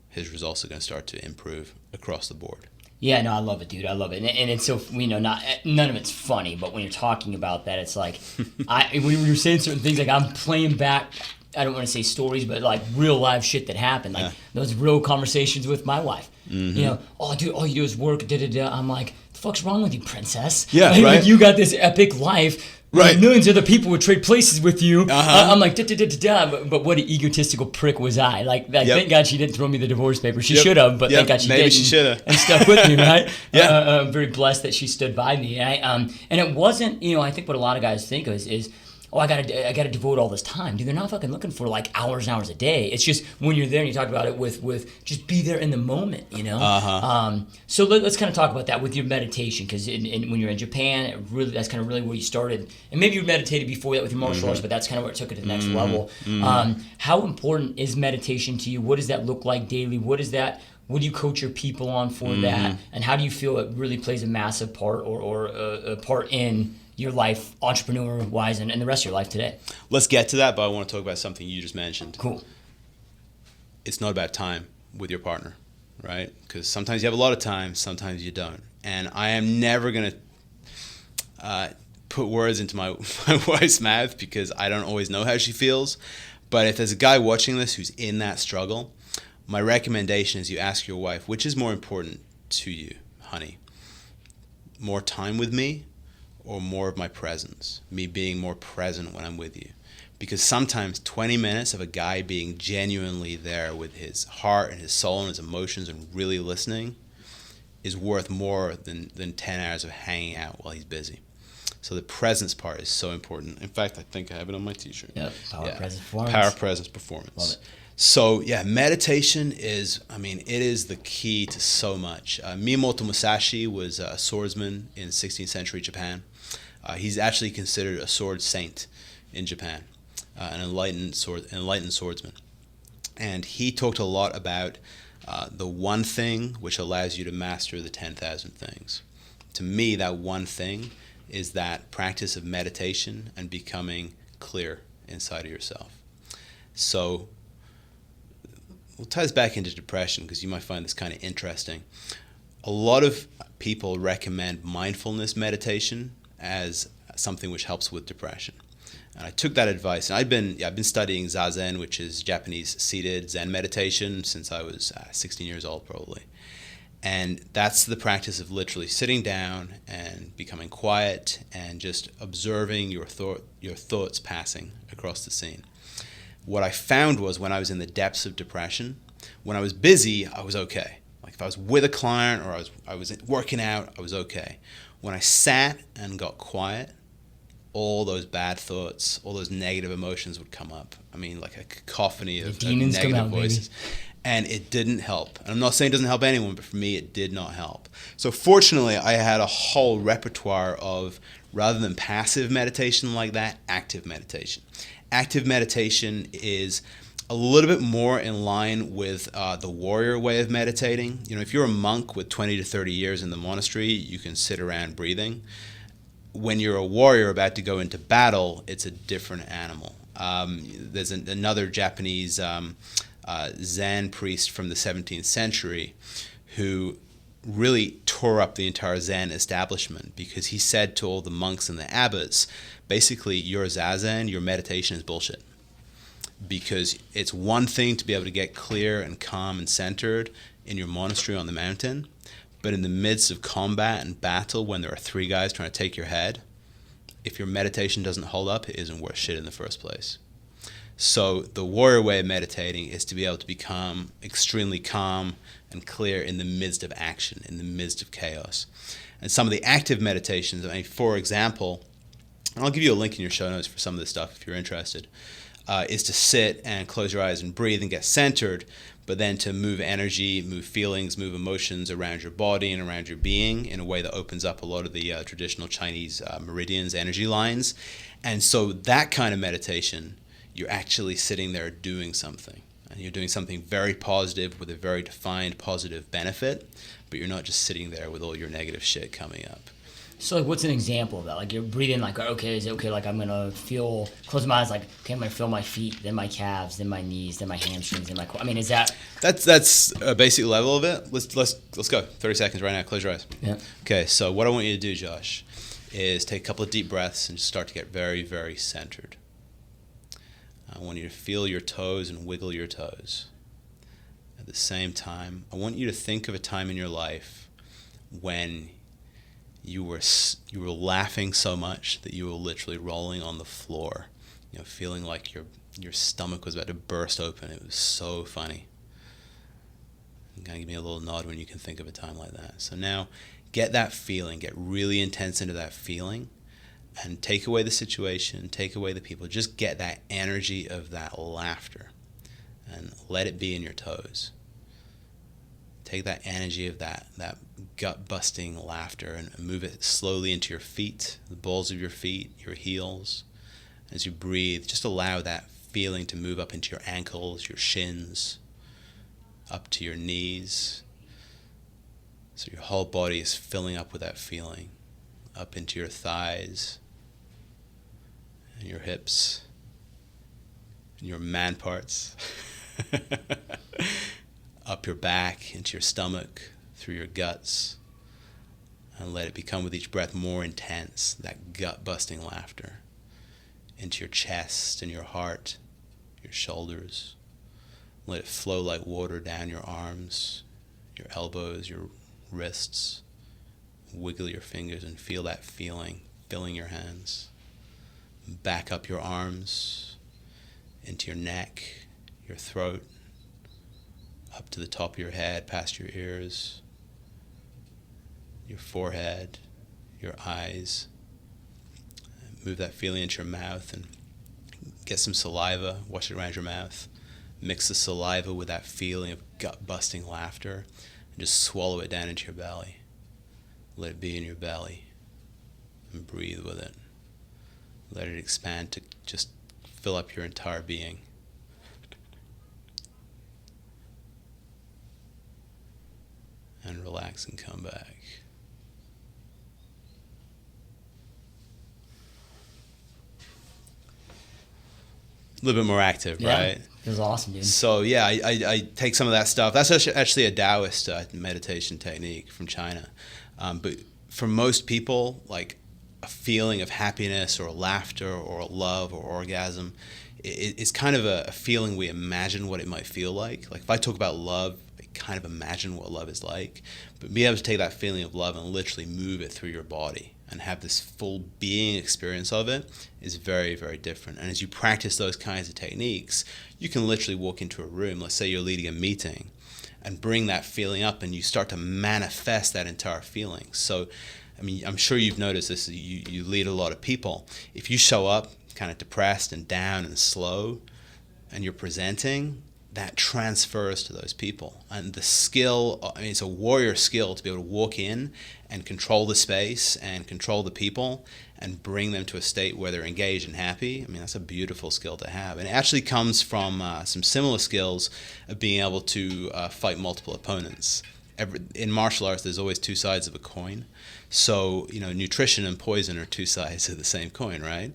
his results are going to start to improve across the board. Yeah, no, I love it, dude. I love it, and it's so, you know, none of it's funny, but when you're talking about that, it's like, when you're saying certain things, like I'm playing back, I don't want to say stories, but like real live shit that happened, like those real conversations with my wife. Mm-hmm. You know, "Oh, dude, all you do is work, da da da." I'm like, "The fuck's wrong with you, princess?" Yeah, like, right. Like, you got this epic life. Right. Millions of other people would trade places with you. Uh-huh. I'm like, da, da, da, da, da. But what an egotistical prick was I. Like, thank God she didn't throw me the divorce papers. She should have, but thank God she didn't. Maybe she should have. And stuck with me, right? Yeah. I'm very blessed that she stood by me. And it wasn't, I think what a lot of guys think of is oh, I gotta devote all this time. Dude, they're not fucking looking for like hours and hours a day. It's just when you're there and you talk about it with just be there in the moment, So let's kind of talk about that with your meditation, because when you're in Japan, that's kind of really where you started. And maybe you meditated before that with your martial arts, but that's kind of where it took it to the next level. How important is meditation to you? What does that look like daily? What do you coach your people on for that? And how do you feel it really plays a massive part or a part in your life, entrepreneur-wise, and the rest of your life today? Let's get to that, but I want to talk about something you just mentioned. Cool. It's not about time with your partner, right? Because sometimes you have a lot of time, sometimes you don't. And I am never going to put words into my wife's mouth, because I don't always know how she feels. But if there's a guy watching this who's in that struggle, my recommendation is you ask your wife, which is more important to you, honey? More time with me, or more of my presence, me being more present when I'm with you? Because sometimes 20 minutes of a guy being genuinely there with his heart and his soul and his emotions and really listening is worth more than 10 hours of hanging out while he's busy. So the presence part is so important. In fact, I think I have it on my t-shirt. Yep, presence, performance. Power, presence, performance. Love it. So yeah, meditation is, it is the key to so much. Miyamoto Musashi was a swordsman in 16th century Japan. He's actually considered a sword saint in Japan, an enlightened swordsman. And he talked a lot about the one thing which allows you to master the 10,000 things. To me, that one thing is that practice of meditation and becoming clear inside of yourself. So we'll tie this back into depression, because you might find this kind of interesting. A lot of people recommend mindfulness meditation as something which helps with depression. And I took that advice, and I've been studying Zazen, which is Japanese seated Zen meditation, since I was 16 years old probably. And that's the practice of literally sitting down and becoming quiet and just observing your thoughts passing across the scene. What I found was, when I was in the depths of depression, when I was busy, I was okay. Like if I was with a client or I was working out, I was okay. When I sat and got quiet, all those bad thoughts, all those negative emotions would come up. Like a cacophony of negative voices. Baby. And it didn't help. And I'm not saying it doesn't help anyone, but for me, it did not help. So fortunately, I had a whole repertoire of, rather than passive meditation like that, active meditation. Active meditation is a little bit more in line with the warrior way of meditating. If you're a monk with 20 to 30 years in the monastery, you can sit around breathing. When you're a warrior about to go into battle, it's a different animal. There's another Japanese Zen priest from the 17th century who really tore up the entire Zen establishment, because he said to all the monks and the abbots, basically, your Zazen, your meditation is bullshit. Because it's one thing to be able to get clear and calm and centered in your monastery on the mountain, but in the midst of combat and battle, when there are 3 guys trying to take your head, if your meditation doesn't hold up, it isn't worth shit in the first place. So the warrior way of meditating is to be able to become extremely calm and clear in the midst of action, in the midst of chaos. And some of the active meditations, for example, and I'll give you a link in your show notes for some of this stuff if you're interested, is to sit and close your eyes and breathe and get centered, but then to move energy, move feelings, move emotions around your body and around your being in a way that opens up a lot of the traditional Chinese meridians, energy lines. And so that kind of meditation, you're actually sitting there doing something. And you're doing something very positive with a very defined positive benefit, but you're not just sitting there with all your negative shit coming up. So what's an example of that? Like you're breathing okay, is it okay, I'm going to close my eyes, okay, I'm going to feel my feet, then my calves, then my knees, then my hamstrings, then my is that... That's a basic level of it. Let's go. 30 seconds right now. Close your eyes. Yeah. Okay, so what I want you to do, Josh, is take a couple of deep breaths and just start to get very, very centered. I want you to feel your toes and wiggle your toes. At the same time, I want you to think of a time in your life when you were laughing so much that you were literally rolling on the floor, feeling like your stomach was about to burst open. It was so funny. Kind of give me a little nod when you can think of a time like that. So now, get that feeling, get really intense into that feeling, and take away the situation, take away the people. Just get that energy of that laughter, and let it be in your toes. Take that energy of that gut-busting laughter and move it slowly into your feet, the balls of your feet, your heels. As you breathe, just allow that feeling to move up into your ankles, your shins, up to your knees. So your whole body is filling up with that feeling, up into your thighs, and your hips, and your man parts. Up your back, into your stomach, through your guts, and let it become with each breath more intense, that gut-busting laughter, into your chest and your heart, your shoulders. Let it flow like water down your arms, your elbows, your wrists. Wiggle your fingers and feel that feeling filling your hands. Back up your arms, into your neck, your throat, up to the top of your head, past your ears, your forehead, your eyes. Move that feeling into your mouth and get some saliva, wash it around your mouth. Mix the saliva with that feeling of gut-busting laughter and just swallow it down into your belly. Let it be in your belly and breathe with it. Let it expand to just fill up your entire being. And relax and come back. A little bit more active, right? It was awesome, dude. So yeah, I take some of that stuff. That's actually a Taoist meditation technique from China. But for most people, like a feeling of happiness or laughter or love or orgasm, it's kind of a feeling we imagine what it might feel like. Like if I talk about love, kind of imagine what love is like, but be able to take that feeling of love and literally move it through your body and have this full being experience of it is very, very different. And as you practice those kinds of techniques, you can literally walk into a room, let's say you're leading a meeting, and bring that feeling up and you start to manifest that entire feeling. So, I mean, I'm sure you've noticed this, you lead a lot of people. If you show up kind of depressed and down and slow and you're presenting, that transfers to those people. And the skill, I mean, it's a warrior skill to be able to walk in and control the space and control the people and bring them to a state where they're engaged and happy. I mean, that's a beautiful skill to have. And it actually comes from some similar skills of being able to fight multiple opponents. In martial arts, there's always two sides of a coin. So, nutrition and poison are two sides of the same coin, right?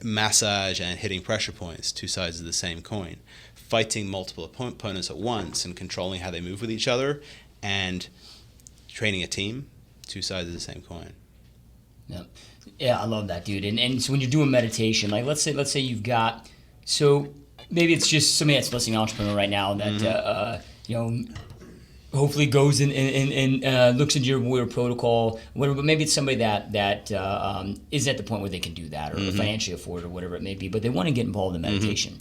Massage and hitting pressure points, two sides of the same coin. Fighting multiple opponents at once and controlling how they move with each other, and training a team, two sides of the same coin. Yeah, I love that, dude. And so when you're doing meditation, like let's say you've got, so maybe it's just somebody that's listening, entrepreneur right now that hopefully goes and looks into your warrior protocol, whatever. But maybe it's somebody that is at the point where they can do that or financially afford it or whatever it may be, but they want to get involved in meditation.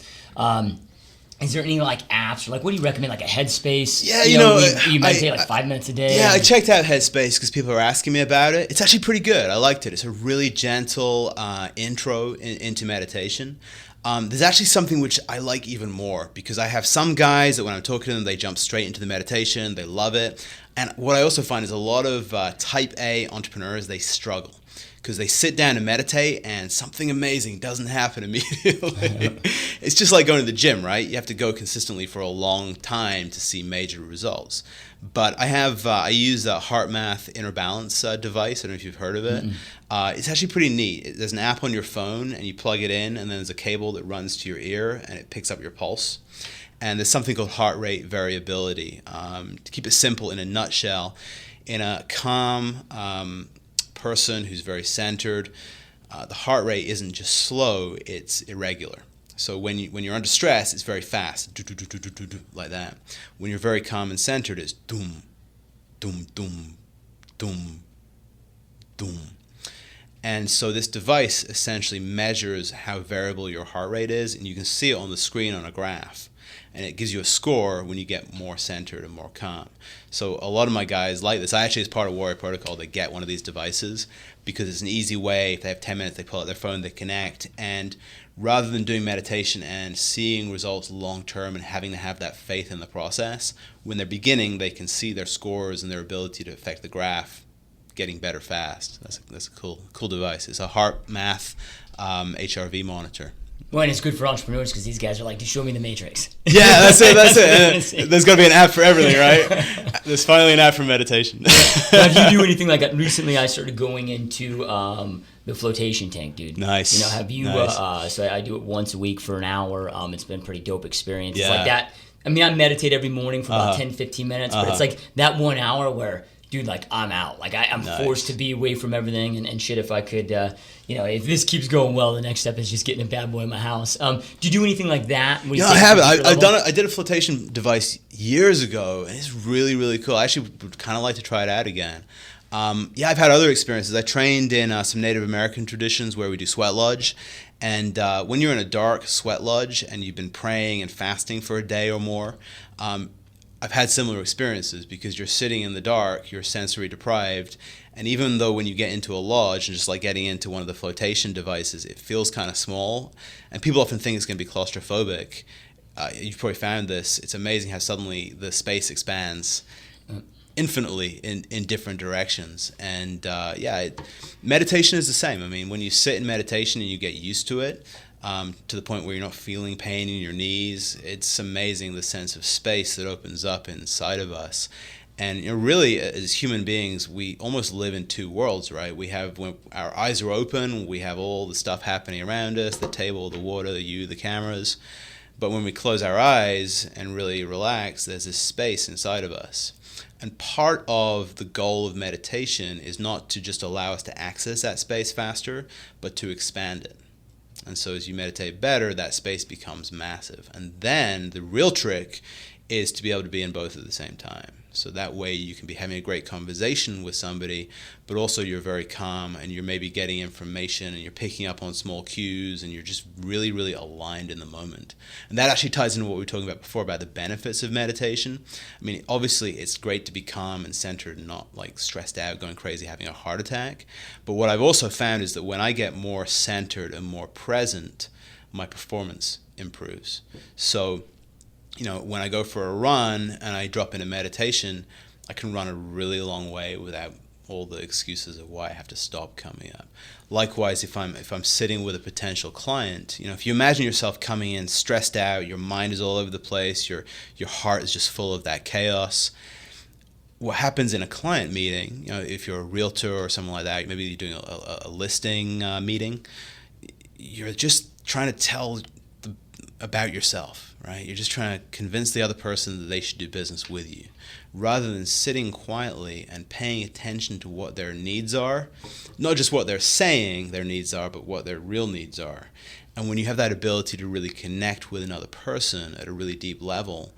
Is there any like apps or like what do you recommend, like a Headspace? Yeah, you meditate like 5 minutes a day. Yeah, I checked out Headspace because people are asking me about it. It's actually pretty good. I liked it. It's a really gentle intro into meditation. There's actually something which I like even more because I have some guys that when I'm talking to them, they jump straight into the meditation. They love it. And what I also find is a lot of type A entrepreneurs, they struggle because they sit down to meditate and something amazing doesn't happen immediately. It's just like going to the gym, right? You have to go consistently for a long time to see major results. But I use a HeartMath Inner Balance device. I don't know if you've heard of it. It's actually pretty neat. There's an app on your phone and you plug it in and then there's a cable that runs to your ear and it picks up your pulse. And there's something called heart rate variability. To keep it simple, in a nutshell, in a calm person who's very centered, the heart rate isn't just slow, it's irregular. So when you're under stress, it's very fast, like that. When you're very calm and centered, it's doom, doom, doom, doom, boom. And so this device essentially measures how variable your heart rate is, and you can see it on the screen on a graph. And it gives you a score when you get more centered and more calm. So a lot of my guys like this. I actually, as part of Warrior Protocol, they get one of these devices because it's an easy way. If they have 10 minutes, they pull out their phone, they connect. And rather than doing meditation and seeing results long term and having to have that faith in the process, when they're beginning, they can see their scores and their ability to affect the graph getting better fast. That's a cool device. It's a heart math HRV monitor. Well, and it's good for entrepreneurs because these guys are like, just show me the matrix. Yeah, that's it. There's got to be an app for everything, right? There's finally an app for meditation. Now, do you do anything like that? Recently, I started going into the flotation tank, dude. Nice. You know, have you? Nice. So I do it once a week for an hour. It's been a pretty dope experience. Yeah. It's like that. I mean, I meditate every morning for about 10, 15 minutes, but it's like that 1 hour where, dude, like I'm out. Like I'm forced to be away from everything and shit. If I could, if this keeps going well, the next step is just getting a bad boy in my house. Do you do anything like that? Yeah, I have it. I've done it. I did a flotation device years ago, and it's really, really cool. I actually would kind of like to try it out again. I've had other experiences. I trained in some Native American traditions where we do sweat lodge. And when you're in a dark sweat lodge and you've been praying and fasting for a day or more, I've had similar experiences because you're sitting in the dark, you're sensory deprived, and even though when you get into a lodge and just like getting into one of the flotation devices, it feels kind of small, and people often think it's going to be claustrophobic. You've probably found this. It's amazing how suddenly the space expands infinitely in different directions. And meditation is the same. I mean, when you sit in meditation and you get used to it, to the point where you're not feeling pain in your knees, it's amazing the sense of space that opens up inside of us. And really, as human beings, we almost live in two worlds, right? We have, when our eyes are open, we have all the stuff happening around us, the table, the water, the cameras. But when we close our eyes and really relax, there's this space inside of us. And part of the goal of meditation is not to just allow us to access that space faster, but to expand it. And so as you meditate better, that space becomes massive. And then the real trick is to be able to be in both at the same time. So that way you can be having a great conversation with somebody, but also you're very calm and you're maybe getting information and you're picking up on small cues and you're just really, really aligned in the moment. And that actually ties into what we were talking about before about the benefits of meditation. I mean, obviously it's great to be calm and centered and not like stressed out, going crazy, having a heart attack. But what I've also found is that when I get more centered and more present, my performance improves. So when I go for a run and I drop into meditation, I can run a really long way without all the excuses of why I have to stop coming up. Likewise, if I'm sitting with a potential client, if you imagine yourself coming in stressed out, your mind is all over the place, your heart is just full of that chaos. What happens in a client meeting, if you're a realtor or something like that, maybe you're doing a listing meeting, you're just trying to tell about yourself, right? You're just trying to convince the other person that they should do business with you, rather than sitting quietly and paying attention to what their needs are, not just what they're saying their needs are, but what their real needs are. And when you have that ability to really connect with another person at a really deep level,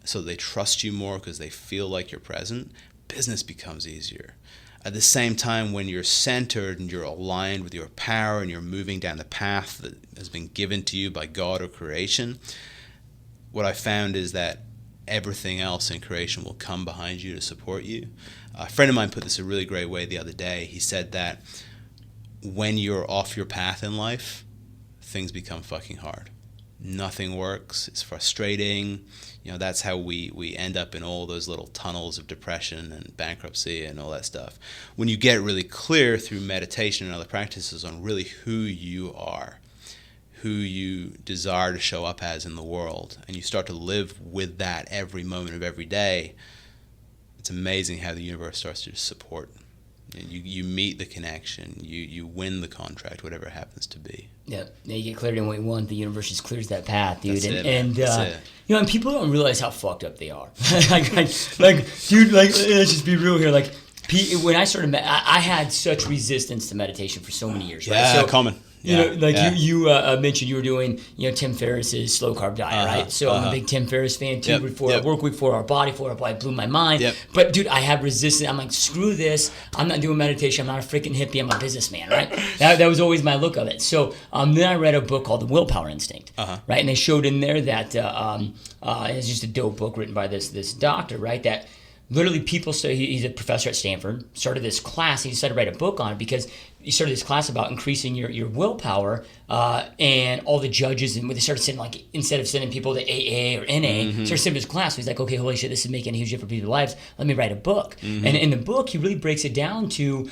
so that they trust you more because they feel like you're present, business becomes easier. At the same time, when you're centered and you're aligned with your power and you're moving down the path that has been given to you by God or creation, what I found is that everything else in creation will come behind you to support you. A friend of mine put this a really great way the other day. He said that when you're off your path in life, things become fucking hard. Nothing works. It's frustrating. That's how we end up in all those little tunnels of depression and bankruptcy and all that stuff. When you get really clear through meditation and other practices on really who you are, who you desire to show up as in the world, and you start to live with that every moment of every day, it's amazing how the universe starts to support. You meet the connection, you win the contract, whatever it happens to be. Yeah, you get clarity on what you want. The universe just clears that path, dude. That's it. And people don't realize how fucked up they are. Dude, let's just be real here. When I started, I had such resistance to meditation for so many years. Yeah, right? So, common. You know, like yeah. you mentioned you were doing, Tim Ferriss's slow carb diet, right? So I'm a big Tim Ferriss fan too. Yep, For yep. Work Week 4 Hour Body, 4 Hour Body blew my mind. Yep. But dude, I have resistance. I'm like, screw this. I'm not doing meditation. I'm not a freaking hippie. I'm a businessman, right? That was always my look of it. So then I read a book called The Willpower Instinct, right? And they showed in there that it's just a dope book written by this doctor, right? That literally people say he's a professor at Stanford, started this class. He decided to write a book on it because he started this class about increasing your willpower, and all the judges, and they started sending, like, instead of sending people to AA or NA, started sending this class. So he's like, okay, holy shit, this is making a huge difference for people's lives. Let me write a book. And in the book, he really breaks it down to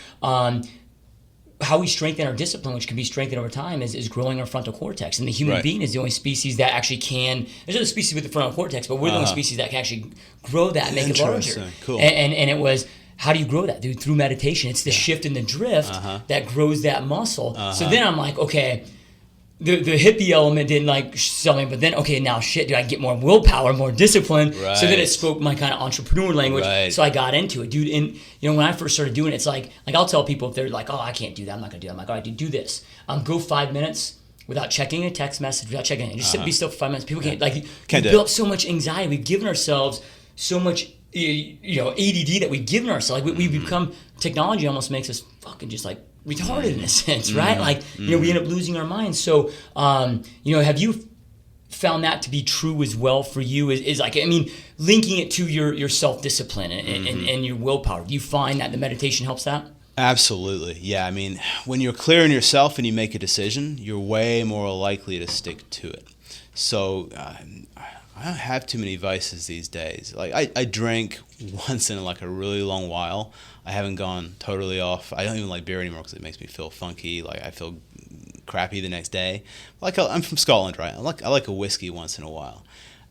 how we strengthen our discipline, which can be strengthened over time, is growing our frontal cortex. And the human being is the only species that actually can. There's other species with the frontal cortex, but we're the only species that can actually grow that and make it larger. Cool. And it was, how do you grow that, dude? Through meditation. It's the shift in the drift that grows that muscle. So then I'm like, okay, the hippie element didn't like sell me, but then, okay, now shit, dude, I get more willpower, more discipline. Right. So then it spoke my kind of entrepreneur language. Right. So I got into it, dude. And when I first started doing it, it's like I'll tell people if they're like, oh, I can't do that, I'm not gonna do that. I'm like, all right, dude, do this. Go 5 minutes without checking a text message, without checking it. Just sit, be still for 5 minutes. People can't we built up so much anxiety. We've given ourselves so much ADD that we've given ourselves. Like we become, technology almost makes us fucking just like retarded in a sense, right? Like, we end up losing our minds. So, have you found that to be true as well for you? Is like, I mean, linking it to your self-discipline and your willpower. Do you find that the meditation helps that? Absolutely. Yeah. I mean, when you're clear in yourself and you make a decision, you're way more likely to stick to it. So, I don't have too many vices these days. Like I drink once in like a really long while. I haven't gone totally off. I don't even like beer anymore because it makes me feel funky. Like I feel crappy the next day. Like I'm from Scotland, right? I like a whiskey once in a while,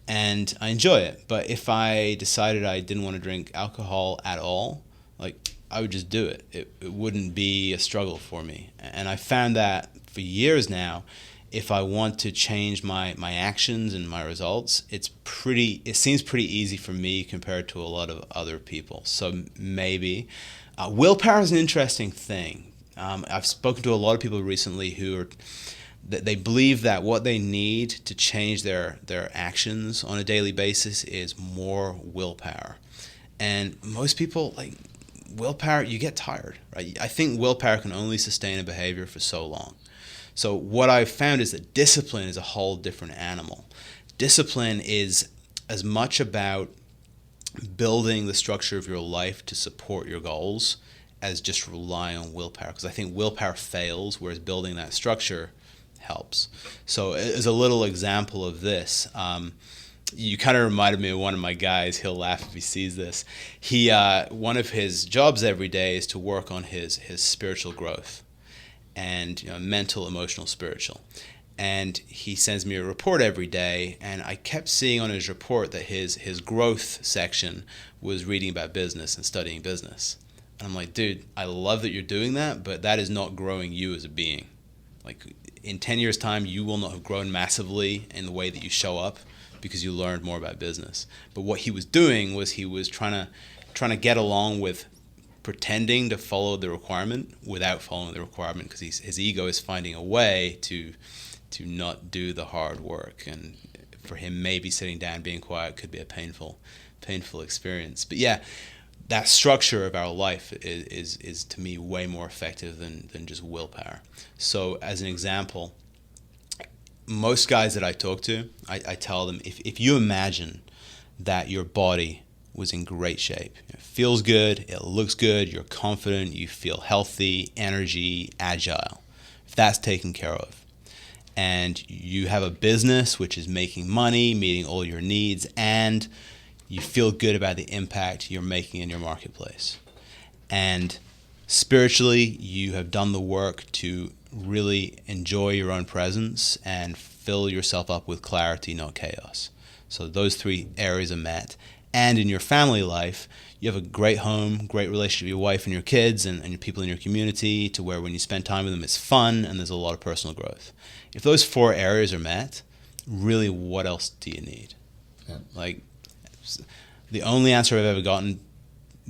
and I enjoy it. But if I decided I didn't want to drink alcohol at all, like I would just do it. It wouldn't be a struggle for me. And I found that for years now, if I want to change my actions and my results, it seems pretty easy for me compared to a lot of other people. So maybe willpower is an interesting thing. I've spoken to a lot of people recently who they believe that what they need to change their actions on a daily basis is more willpower. And most people, like, willpower, you get tired, right? I think willpower can only sustain a behavior for so long. So what I've found is that discipline is a whole different animal. Discipline is as much about building the structure of your life to support your goals as just relying on willpower. Because I think willpower fails, whereas building that structure helps. So as a little example of this, you kind of reminded me of one of my guys. He'll laugh if he sees this. One of his jobs every day is to work on his spiritual growth. And mental, emotional, spiritual. And he sends me a report every day, and I kept seeing on his report that his growth section was reading about business and studying business. And I'm like, dude, I love that you're doing that, but that is not growing you as a being. Like, in 10 years' time, you will not have grown massively in the way that you show up because you learned more about business. But what he was doing was he was trying to get along with pretending to follow the requirement without following the requirement, because his ego is finding a way to not do the hard work. And for him, maybe sitting down, being quiet could be a painful experience. But yeah, that structure of our life is to me way more effective than just willpower. So as an example, most guys that I talk to, I tell them, if you imagine that your body was in great shape. It feels good, it looks good, you're confident, you feel healthy, energy, agile. If that's taken care of, and you have a business which is making money, meeting all your needs, and you feel good about the impact you're making in your marketplace. And spiritually, you have done the work to really enjoy your own presence and fill yourself up with clarity, not chaos. So those three areas are met. And in your family life, you have a great home, great relationship with your wife and your kids and your people in your community, to where when you spend time with them, it's fun and there's a lot of personal growth. If those four areas are met, really, what else do you need? Yeah. Like, the only answer I've ever gotten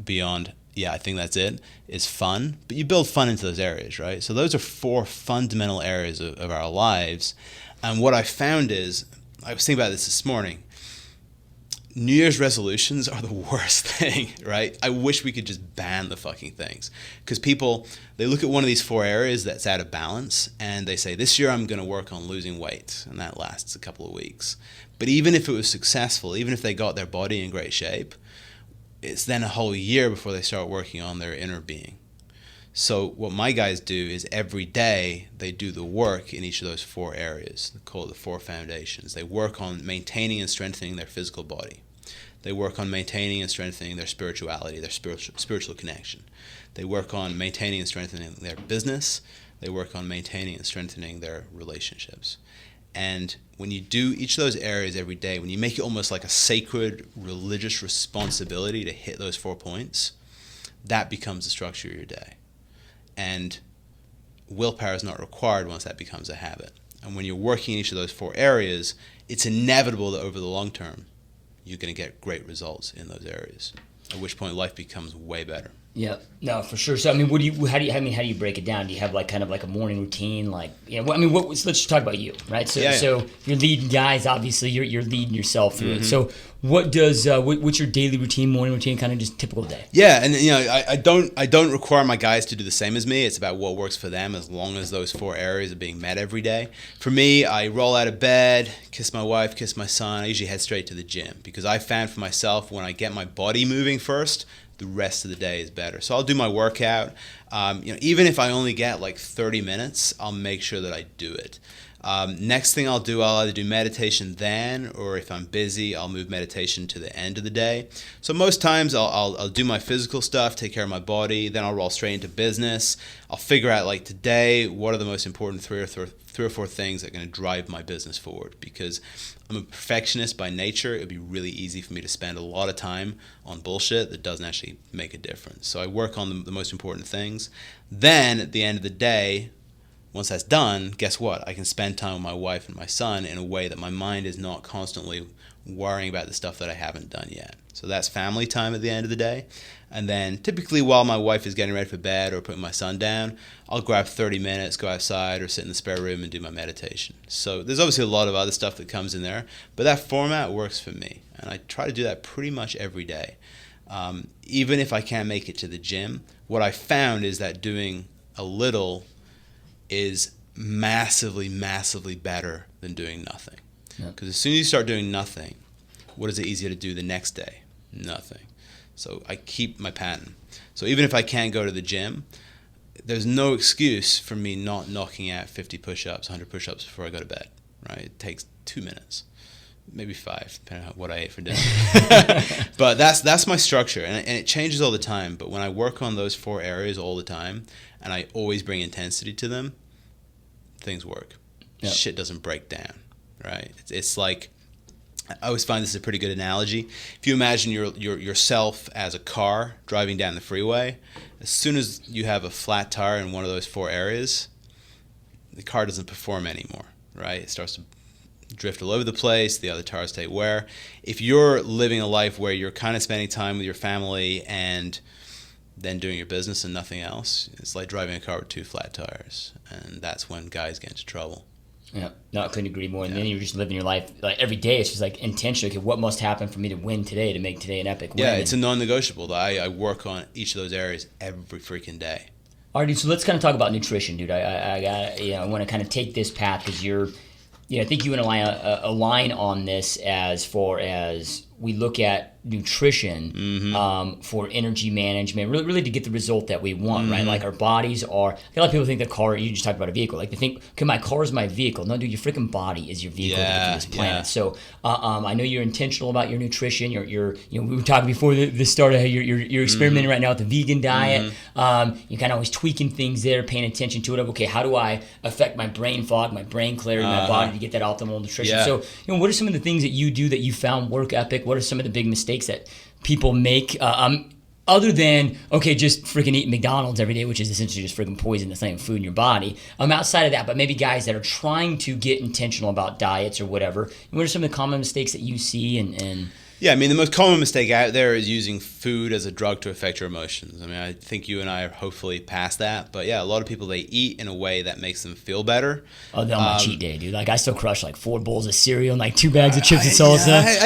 beyond, yeah, I think that's it, is fun. But you build fun into those areas, right? So those are 4 fundamental areas of our lives. And what I found is, I was thinking about this morning, New Year's resolutions are the worst thing, right? I wish we could just ban the fucking things. Because people, they look at one of these 4 areas that's out of balance and they say, this year I'm going to work on losing weight. And that lasts a couple of weeks. But even if it was successful, even if they got their body in great shape, it's then a whole year before they start working on their inner being. So what my guys do is every day they do the work in each of those 4 areas. They call it the 4 foundations. They work on maintaining and strengthening their physical body. They work on maintaining and strengthening their spirituality, their spiritual connection. They work on maintaining and strengthening their business. They work on maintaining and strengthening their relationships. And when you do each of those areas every day, when you make it almost like a sacred religious responsibility to hit those 4 points, that becomes the structure of your day. And willpower is not required once that becomes a habit. And when you're working in each of those 4 areas, it's inevitable that over the long term, you're going to get great results in those areas, at which point life becomes way better. Yeah, no, for sure. So, I mean, how do you break it down? Do you have like kind of like a morning routine? Like, you know, let's just talk about you, right? So, so if you're leading guys, obviously you're leading yourself through it. So what does, what's your daily routine, morning routine, kind of just typical day? Yeah. And you know, I don't require my guys to do the same as me. It's about what works for them as long as those 4 areas are being met every day. For me, I roll out of bed, kiss my wife, kiss my son. I usually head straight to the gym because I found for myself when I get my body moving first, the rest of the day is better. So I'll do my workout. You know, even if I only get like 30 minutes, I'll make sure that I do it. Next thing I'll do, I'll either do meditation then, or if I'm busy, I'll move meditation to the end of the day. So most times I'll do my physical stuff, take care of my body, then I'll roll straight into business. I'll figure out like today, what are the most important 3 or 4 things that are going to drive my business forward, because I'm a perfectionist by nature. It would be really easy for me to spend a lot of time on bullshit that doesn't actually make a difference. So I work on the most important things. Then at the end of the day, once that's done, guess what? I can spend time with my wife and my son in a way that my mind is not constantly worrying about the stuff that I haven't done yet. So that's family time at the end of the day. And then typically while my wife is getting ready for bed or putting my son down, I'll grab 30 minutes, go outside or sit in the spare room and do my meditation. So there's obviously a lot of other stuff that comes in there, but that format works for me. And I try to do that pretty much every day. Even if I can't make it to the gym, what I found is that doing a little is massively, massively better than doing nothing. Because as soon as you start doing nothing, what is it easier to do the next day? Nothing. So I keep my pattern. So even if I can't go to the gym, there's no excuse for me not knocking out 50 push-ups, 100 push-ups before I go to bed, right? It takes 2 minutes, maybe 5, depending on what I ate for dinner. But that's my structure, and it changes all the time. But when I work on those 4 areas all the time, and I always bring intensity to them, things work. Yep. Shit doesn't break down, right? It's like, I always find this is a pretty good analogy. If you imagine yourself as a car driving down the freeway, as soon as you have a flat tire in one of those 4 areas, the car doesn't perform anymore, right? It starts to drift all over the place, the other tires take wear. If you're living a life where you're kind of spending time with your family and then doing your business and nothing else, it's like driving a car with 2 flat tires, and that's when guys get into trouble. Yeah, no, I couldn't agree more. And then you're just living your life like every day. It's just like intentional. Okay, what must happen for me to win today to make today an epic win? Yeah, it's a non-negotiable. I work on each of those areas every freaking day. All right, dude. So let's kind of talk about nutrition, dude. I want to kind of take this path because I think you and I align on this as far as we look at nutrition for energy management, really to get the result that we want, right? Like our bodies are, a lot of people think the car, you just talked about a vehicle, like they think, okay, my car is my vehicle. No, dude, your freaking body is your vehicle to get to this planet. Yeah. So I know you're intentional about your nutrition. You're we were talking before the start of you're experimenting right now with the vegan diet. You're kind of always tweaking things there, paying attention to it. Okay, how do I affect my brain fog, my brain clarity, my body to get that optimal nutrition? Yeah. So what are some of the things that you do that you found work epic? What are some of the big mistakes that people make other than, okay, just freaking eating McDonald's every day, which is essentially just freaking poison that's not even food in your body. Outside of that, but maybe guys that are trying to get intentional about diets or whatever, what are some of the common mistakes that you see and Yeah, I mean, the most common mistake out there is using food as a drug to affect your emotions. I mean, I think you and I are hopefully past that. But yeah, a lot of people, they eat in a way that makes them feel better. Oh, on my cheat day, dude. Like, I still crush like 4 bowls of cereal and like 2 bags of chips and salsa. Yeah,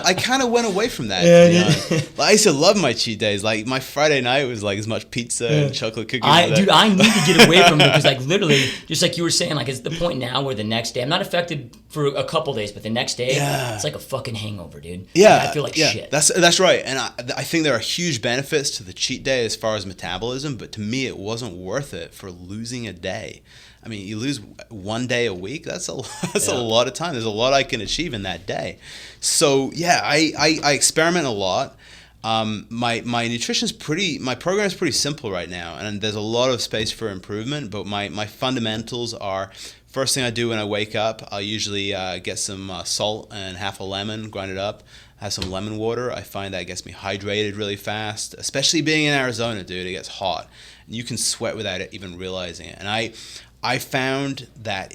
I kind of went away from that. Yeah, to be honest. Like, I used to love my cheat days. Like, my Friday night was like as much pizza and chocolate cookies. I need to get away from it because, like, literally, just like you were saying, like, it's the point now where the next day, I'm not affected for a couple days, but the next day, it's like a fucking hangover, dude. Yeah, Like, I feel like shit. That's right. And I think there are huge benefits to the cheat day as far as metabolism, but to me, it wasn't worth it for losing a day. I mean, you lose 1 day a week. That's a lot of time. There's a lot I can achieve in that day. So yeah, I experiment a lot. My program is pretty simple right now, and there's a lot of space for improvement. But my fundamentals are: first thing I do when I wake up, I'll usually get some salt and half a lemon, grind it up, have some lemon water. I find that gets me hydrated really fast, especially being in Arizona, dude. It gets hot. You can sweat without it even realizing it. And I found that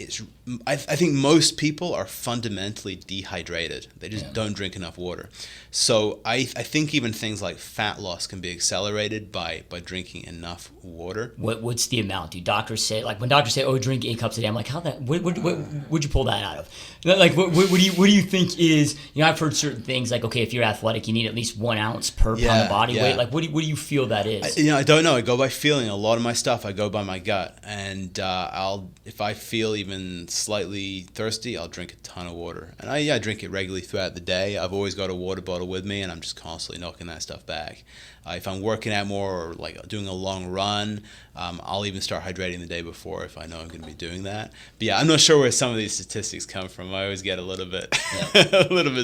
I think most people are fundamentally dehydrated. They just don't drink enough water. So I think even things like fat loss can be accelerated by drinking enough water. What's the amount? Do doctors say, like, when doctors say, oh, drink 8 cups a day, I'm like, how that, what'd you pull that out of? Like, what do you think is, I've heard certain things like, okay, if you're athletic, you need at least 1 ounce per pound of body weight. Like, what do you feel that is? I don't know. I go by feeling. A lot of my stuff, I go by my gut. And if I feel even slightly thirsty, I'll drink a ton of water. And I drink it regularly throughout the day. I've always got a water bottle with me, and I'm just constantly knocking that stuff back. If I'm working out more or like doing a long run, I'll even start hydrating the day before if I know I'm going to be doing that. But yeah, I'm not sure where some of these statistics come from. I always get a little bit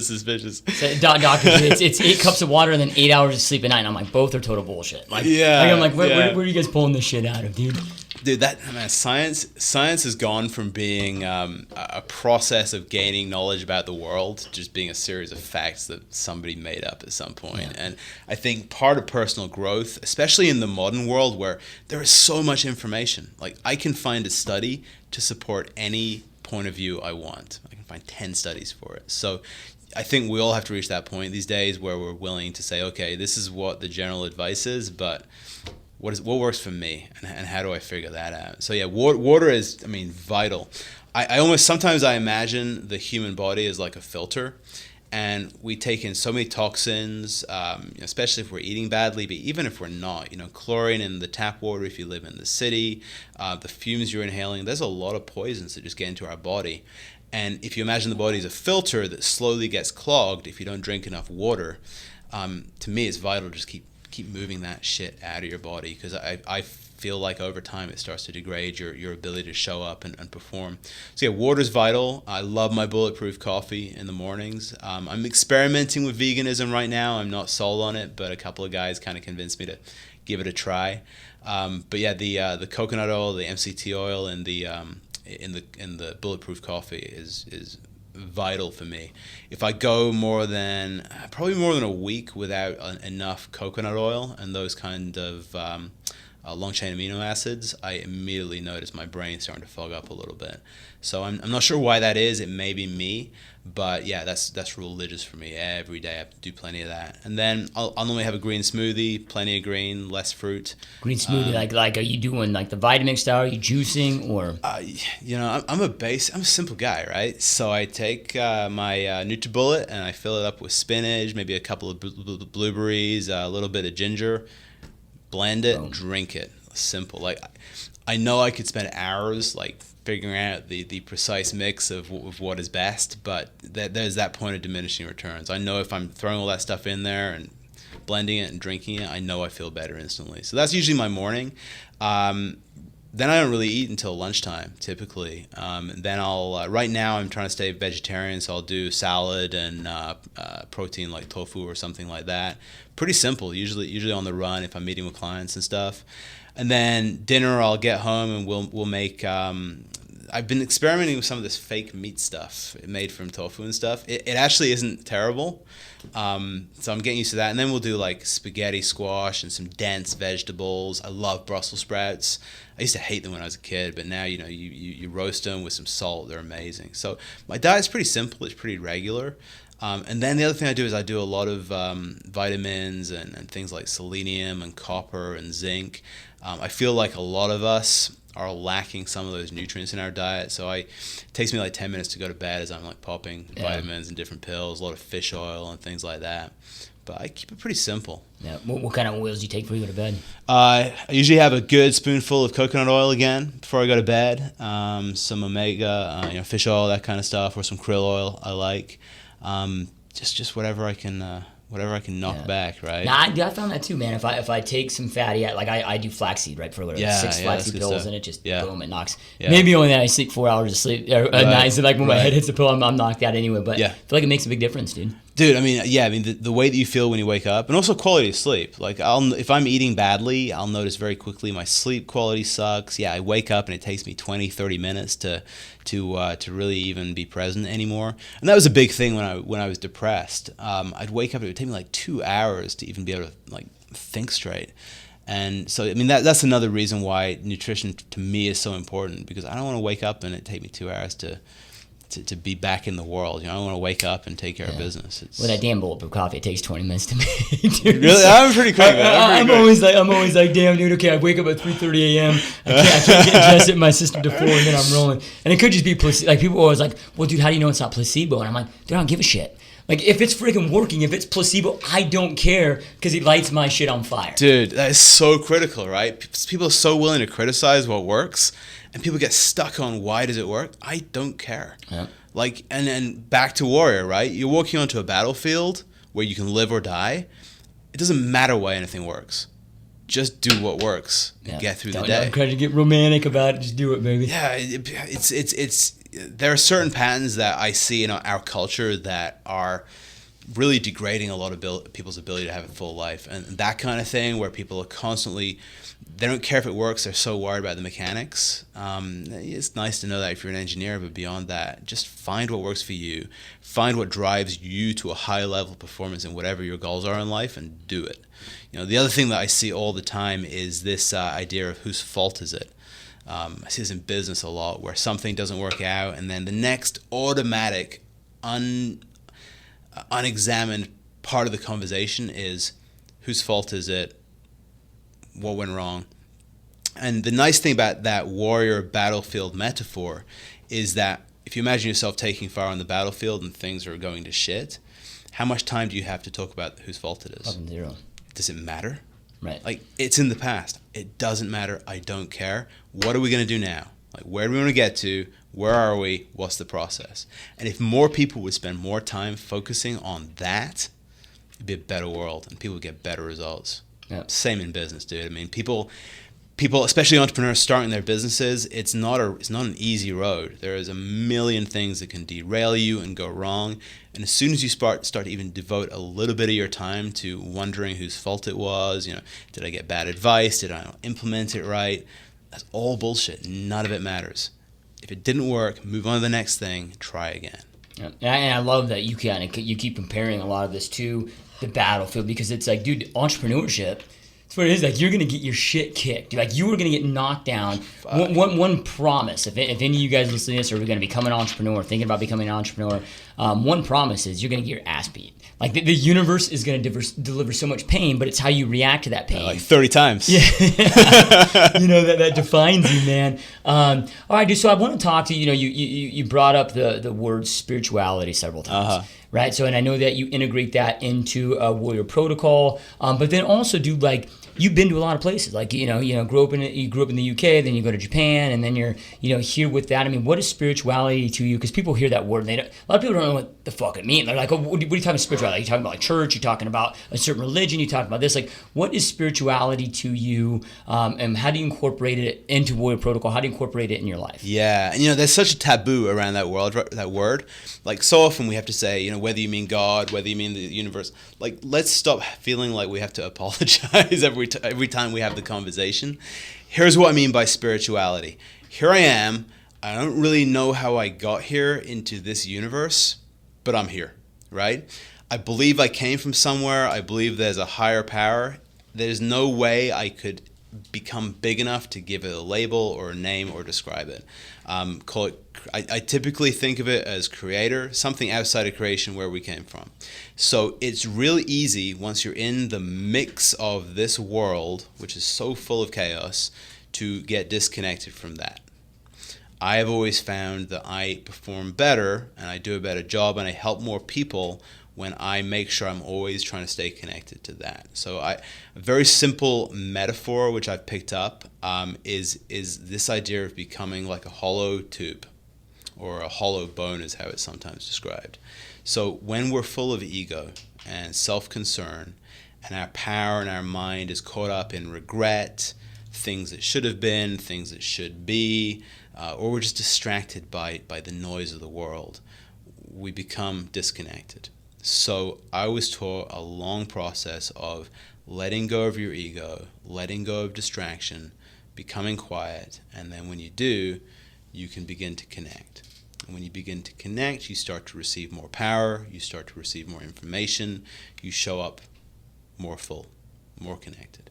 suspicious. So, doctor, it's 8 cups of water and then 8 hours of sleep at night. And I'm like, both are total bullshit. Like, I'm like, where are you guys pulling this shit out of, dude? Dude, science has gone from being a process of gaining knowledge about the world to just being a series of facts that somebody made up at some point. And I think part of personal growth, especially in the modern world where there is so much information, like I can find a study to support any point of view I want. I can find 10 studies for it. So I think we all have to reach that point these days where we're willing to say, okay, this is what the general advice is, but what works for me, and how do I figure that out? So yeah, water is, vital. I almost sometimes I imagine the human body as like a filter, and we take in so many toxins, especially if we're eating badly, but even if we're not, chlorine in the tap water if you live in the city, the fumes you're inhaling, there's a lot of poisons that just get into our body. And if you imagine the body as a filter that slowly gets clogged if you don't drink enough water, to me it's vital to just keep moving that shit out of your body, because I feel like over time it starts to degrade your ability to show up and perform. So yeah, water's vital. I love my bulletproof coffee in the mornings. I'm experimenting with veganism right now. I'm not sold on it, but a couple of guys kind of convinced me to give it a try. But yeah, the coconut oil, the MCT oil, and the in the bulletproof coffee is vital for me. If I go probably more than a week without enough coconut oil and those kind of long chain amino acids, I immediately notice my brain starting to fog up a little bit. So I'm not sure why that is. It may be me, but yeah, that's religious for me. Every day I have to do plenty of that. And then I'll normally have a green smoothie, plenty of green, less fruit. Green smoothie, like are you doing like the vitamin style? Are you juicing or? I'm a simple guy, right? So I take my NutriBullet and I fill it up with spinach, maybe a couple of blueberries, a little bit of ginger, blend it, drink it. Simple. Like I know I could spend hours like figuring out the precise mix of what is best, but there's that point of diminishing returns. I know if I'm throwing all that stuff in there and blending it and drinking it, I know I feel better instantly. So that's usually my morning. Then I don't really eat until lunchtime, typically. Then I'll right now I'm trying to stay vegetarian, so I'll do salad and protein like tofu or something like that. Pretty simple, usually on the run if I'm meeting with clients and stuff. And then dinner, I'll get home and we'll make. I've been experimenting with some of this fake meat stuff made from tofu and stuff. It actually isn't terrible, so I'm getting used to that. And then we'll do like spaghetti squash and some dense vegetables. I love Brussels sprouts. I used to hate them when I was a kid, but now you roast them with some salt. They're amazing. So my diet's pretty simple. It's pretty regular. And then the other thing I do is I do a lot of vitamins and things like selenium and copper and zinc. I feel like a lot of us are lacking some of those nutrients in our diet. So it takes me like 10 minutes to go to bed as I'm like popping vitamins and different pills, a lot of fish oil and things like that. But I keep it pretty simple. Yeah. What kind of oils do you take before you go to bed? I usually have a good spoonful of coconut oil again before I go to bed. Some omega, fish oil, that kind of stuff, or some krill oil I like. Just whatever I can knock back, right? Nah, I found that too, man. If I take some fatty, like I do flaxseed, right, for a little 6 flaxseed pills, stuff. and it just boom, it knocks. Yeah. Maybe only that I sleep 4 hours of sleep a night, so like when my head hits the pillow, I'm knocked out anyway. But I feel like it makes a big difference, dude. Dude, I mean, the way that you feel when you wake up, and also quality of sleep. Like, if I'm eating badly, I'll notice very quickly my sleep quality sucks. Yeah, I wake up and it takes me 20, 30 minutes to really even be present anymore. And that was a big thing when I was depressed. I'd wake up, it would take me like 2 hours to even be able to like think straight. And so, I mean, that's another reason why nutrition to me is so important, because I don't want to wake up and it take me 2 hours to be back in the world. I don't want to wake up and take care of business. Well, that damn bulletproof coffee, it takes 20 minutes to make. Dude. Really? I'm pretty quick, man. I'm always like, damn, dude, okay, I wake up at 3:30 a.m. I can't get dressed in my system to 4, and then I'm rolling. And it could just be placebo. Like, people are always like, well, dude, how do you know it's not placebo? And I'm like, dude, I don't give a shit. Like, if it's freaking working, if it's placebo, I don't care, because it lights my shit on fire. Dude, that is so critical, right? People are so willing to criticize what works, and people get stuck on why does it work? I don't care. Yeah. Like, and back to Warrior, right? You're walking onto a battlefield where you can live or die. It doesn't matter why anything works. Just do what works and get through the day. Don't try to get romantic about it. Just do it, baby. Yeah, it's there are certain patterns that I see in our culture that are really degrading a lot of people's ability to have a full life, and that kind of thing where people are constantly, they don't care if it works, they're so worried about the mechanics. It's nice to know that if you're an engineer, but beyond that, just find what works for you, find what drives you to a high level of performance in whatever your goals are in life, and do it. The other thing that I see all the time is this idea of whose fault is it. I see this in business a lot, where something doesn't work out, and then the next automatic, unexamined part of the conversation is whose fault is it, what went wrong. And the nice thing about that warrior battlefield metaphor is that if you imagine yourself taking fire on the battlefield and things are going to shit, how much time do you have to talk about whose fault it is? 0. Does it matter? Right. Like, it's in the past. It doesn't matter. I don't care. What are we going to do now? Like, where do we want to get to? Where are we? What's the process? And if more people would spend more time focusing on that, it'd be a better world, and people would get better results. Yeah. Same in business, dude. I mean, people, especially entrepreneurs starting their businesses, it's not an easy road. There is a million things that can derail you and go wrong. And as soon as you start to even devote a little bit of your time to wondering whose fault it was, did I get bad advice? Did I not implement it right? That's all bullshit. None of it matters. If it didn't work, move on to the next thing. Try again. Yeah. And I love that you keep comparing a lot of this to the battlefield, because it's like, dude, entrepreneurship, it's what it is. Like, you're gonna get your shit kicked. Like, you are gonna get knocked down. One promise, if any of you guys listening to this are gonna become an entrepreneur, thinking about becoming an entrepreneur, one promise is you're gonna get your ass beat. Like, the universe is gonna deliver so much pain, but it's how you react to that pain. Like 30 times. Yeah, that defines you, man. All right, dude. So I want to talk to you. You brought up the word spirituality several times. Right, so and I know that you integrate that into Warrior Protocol, but then also, dude, like, you've been to a lot of places. Like, you grew up in the UK, then you go to Japan, and then you're here with that. I mean, what is spirituality to you? Because people hear that word, and a lot of people don't know what the fuck it means. They're like, oh, what are you talking about spirituality? Are you talking about like church? You're talking about a certain religion? You talking about this? Like, what is spirituality to you? And how do you incorporate it into Warrior Protocol? How do you incorporate it in your life? Yeah, and there's such a taboo around that word. Like, so often we have to say, whether you mean God, whether you mean the universe, like, let's stop feeling like we have to apologize every time we have the conversation. Here's what I mean by spirituality. Here I am. I don't really know how I got here into this universe, but I'm here, right? I believe I came from somewhere. I believe there's a higher power. There's no way I could become big enough to give it a label or a name or describe it. I typically think of it as creator, something outside of creation where we came from. So it's really easy once you're in the mix of this world, which is so full of chaos, to get disconnected from that. I have always found that I perform better and I do a better job and I help more people when I make sure I'm always trying to stay connected to that. So a very simple metaphor which I've picked up is this idea of becoming like a hollow tube, or a hollow bone is how it's sometimes described. So when we're full of ego and self-concern and our power and our mind is caught up in regret, things that should have been, things that should be, or we're just distracted by the noise of the world, we become disconnected. So I was taught a long process of letting go of your ego, letting go of distraction, becoming quiet, and then when you do, you can begin to connect. And when you begin to connect, you start to receive more power, you start to receive more information, you show up more full, more connected.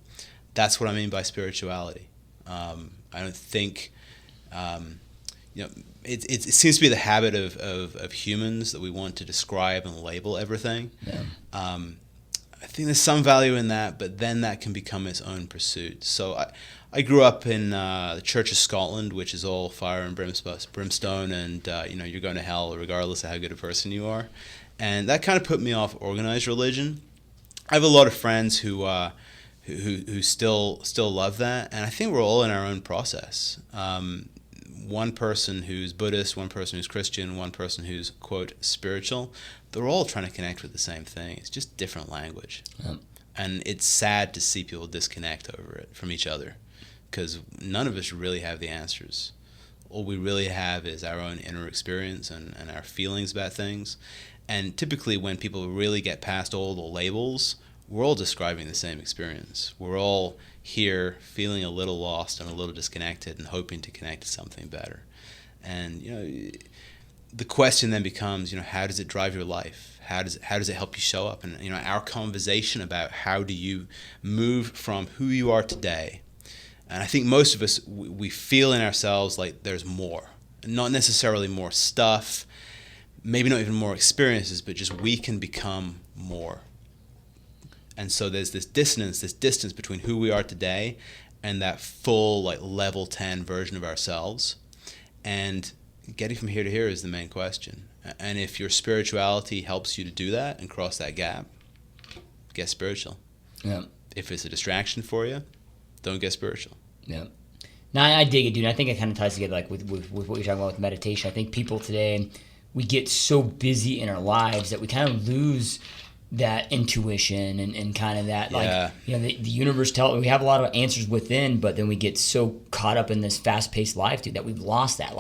That's what I mean by spirituality. I don't think, it seems to be the habit of humans that we want to describe and label everything. Yeah. I think there's some value in that, but then that can become its own pursuit. So I grew up in the Church of Scotland, which is all fire and brimstone, and you're going to hell regardless of how good a person you are. And that kind of put me off organized religion. I have a lot of friends who still love that, and I think we're all in our own process. One person who's Buddhist, one person who's Christian, one person who's, quote, spiritual, they're all trying to connect with the same thing. It's just different language. Yep. And it's sad to see people disconnect over it from each other, because none of us really have the answers. All we really have is our own inner experience and our feelings about things. And typically when people really get past all the labels, we're all describing the same experience. We're all here feeling a little lost and a little disconnected and hoping to connect to something better. And the question then becomes, how does it drive your life? How does it help you show up? And our conversation about how do you move from who you are today. And I think most of us, we feel in ourselves like there's more. Not necessarily more stuff, maybe not even more experiences, but just we can become more. And so there's this distance between who we are today and that full, level 10 version of ourselves. And getting from here to here is the main question. And if your spirituality helps you to do that and cross that gap, get spiritual. Yeah. If it's a distraction for you, don't get spiritual. Yeah. No, I dig it, dude. I think it kind of ties together with what you're talking about with meditation. I think people today, we get so busy in our lives that we kind of lose that intuition and kind of that, the universe we have a lot of answers within, but then we get so caught up in this fast-paced life, dude, that we've lost that.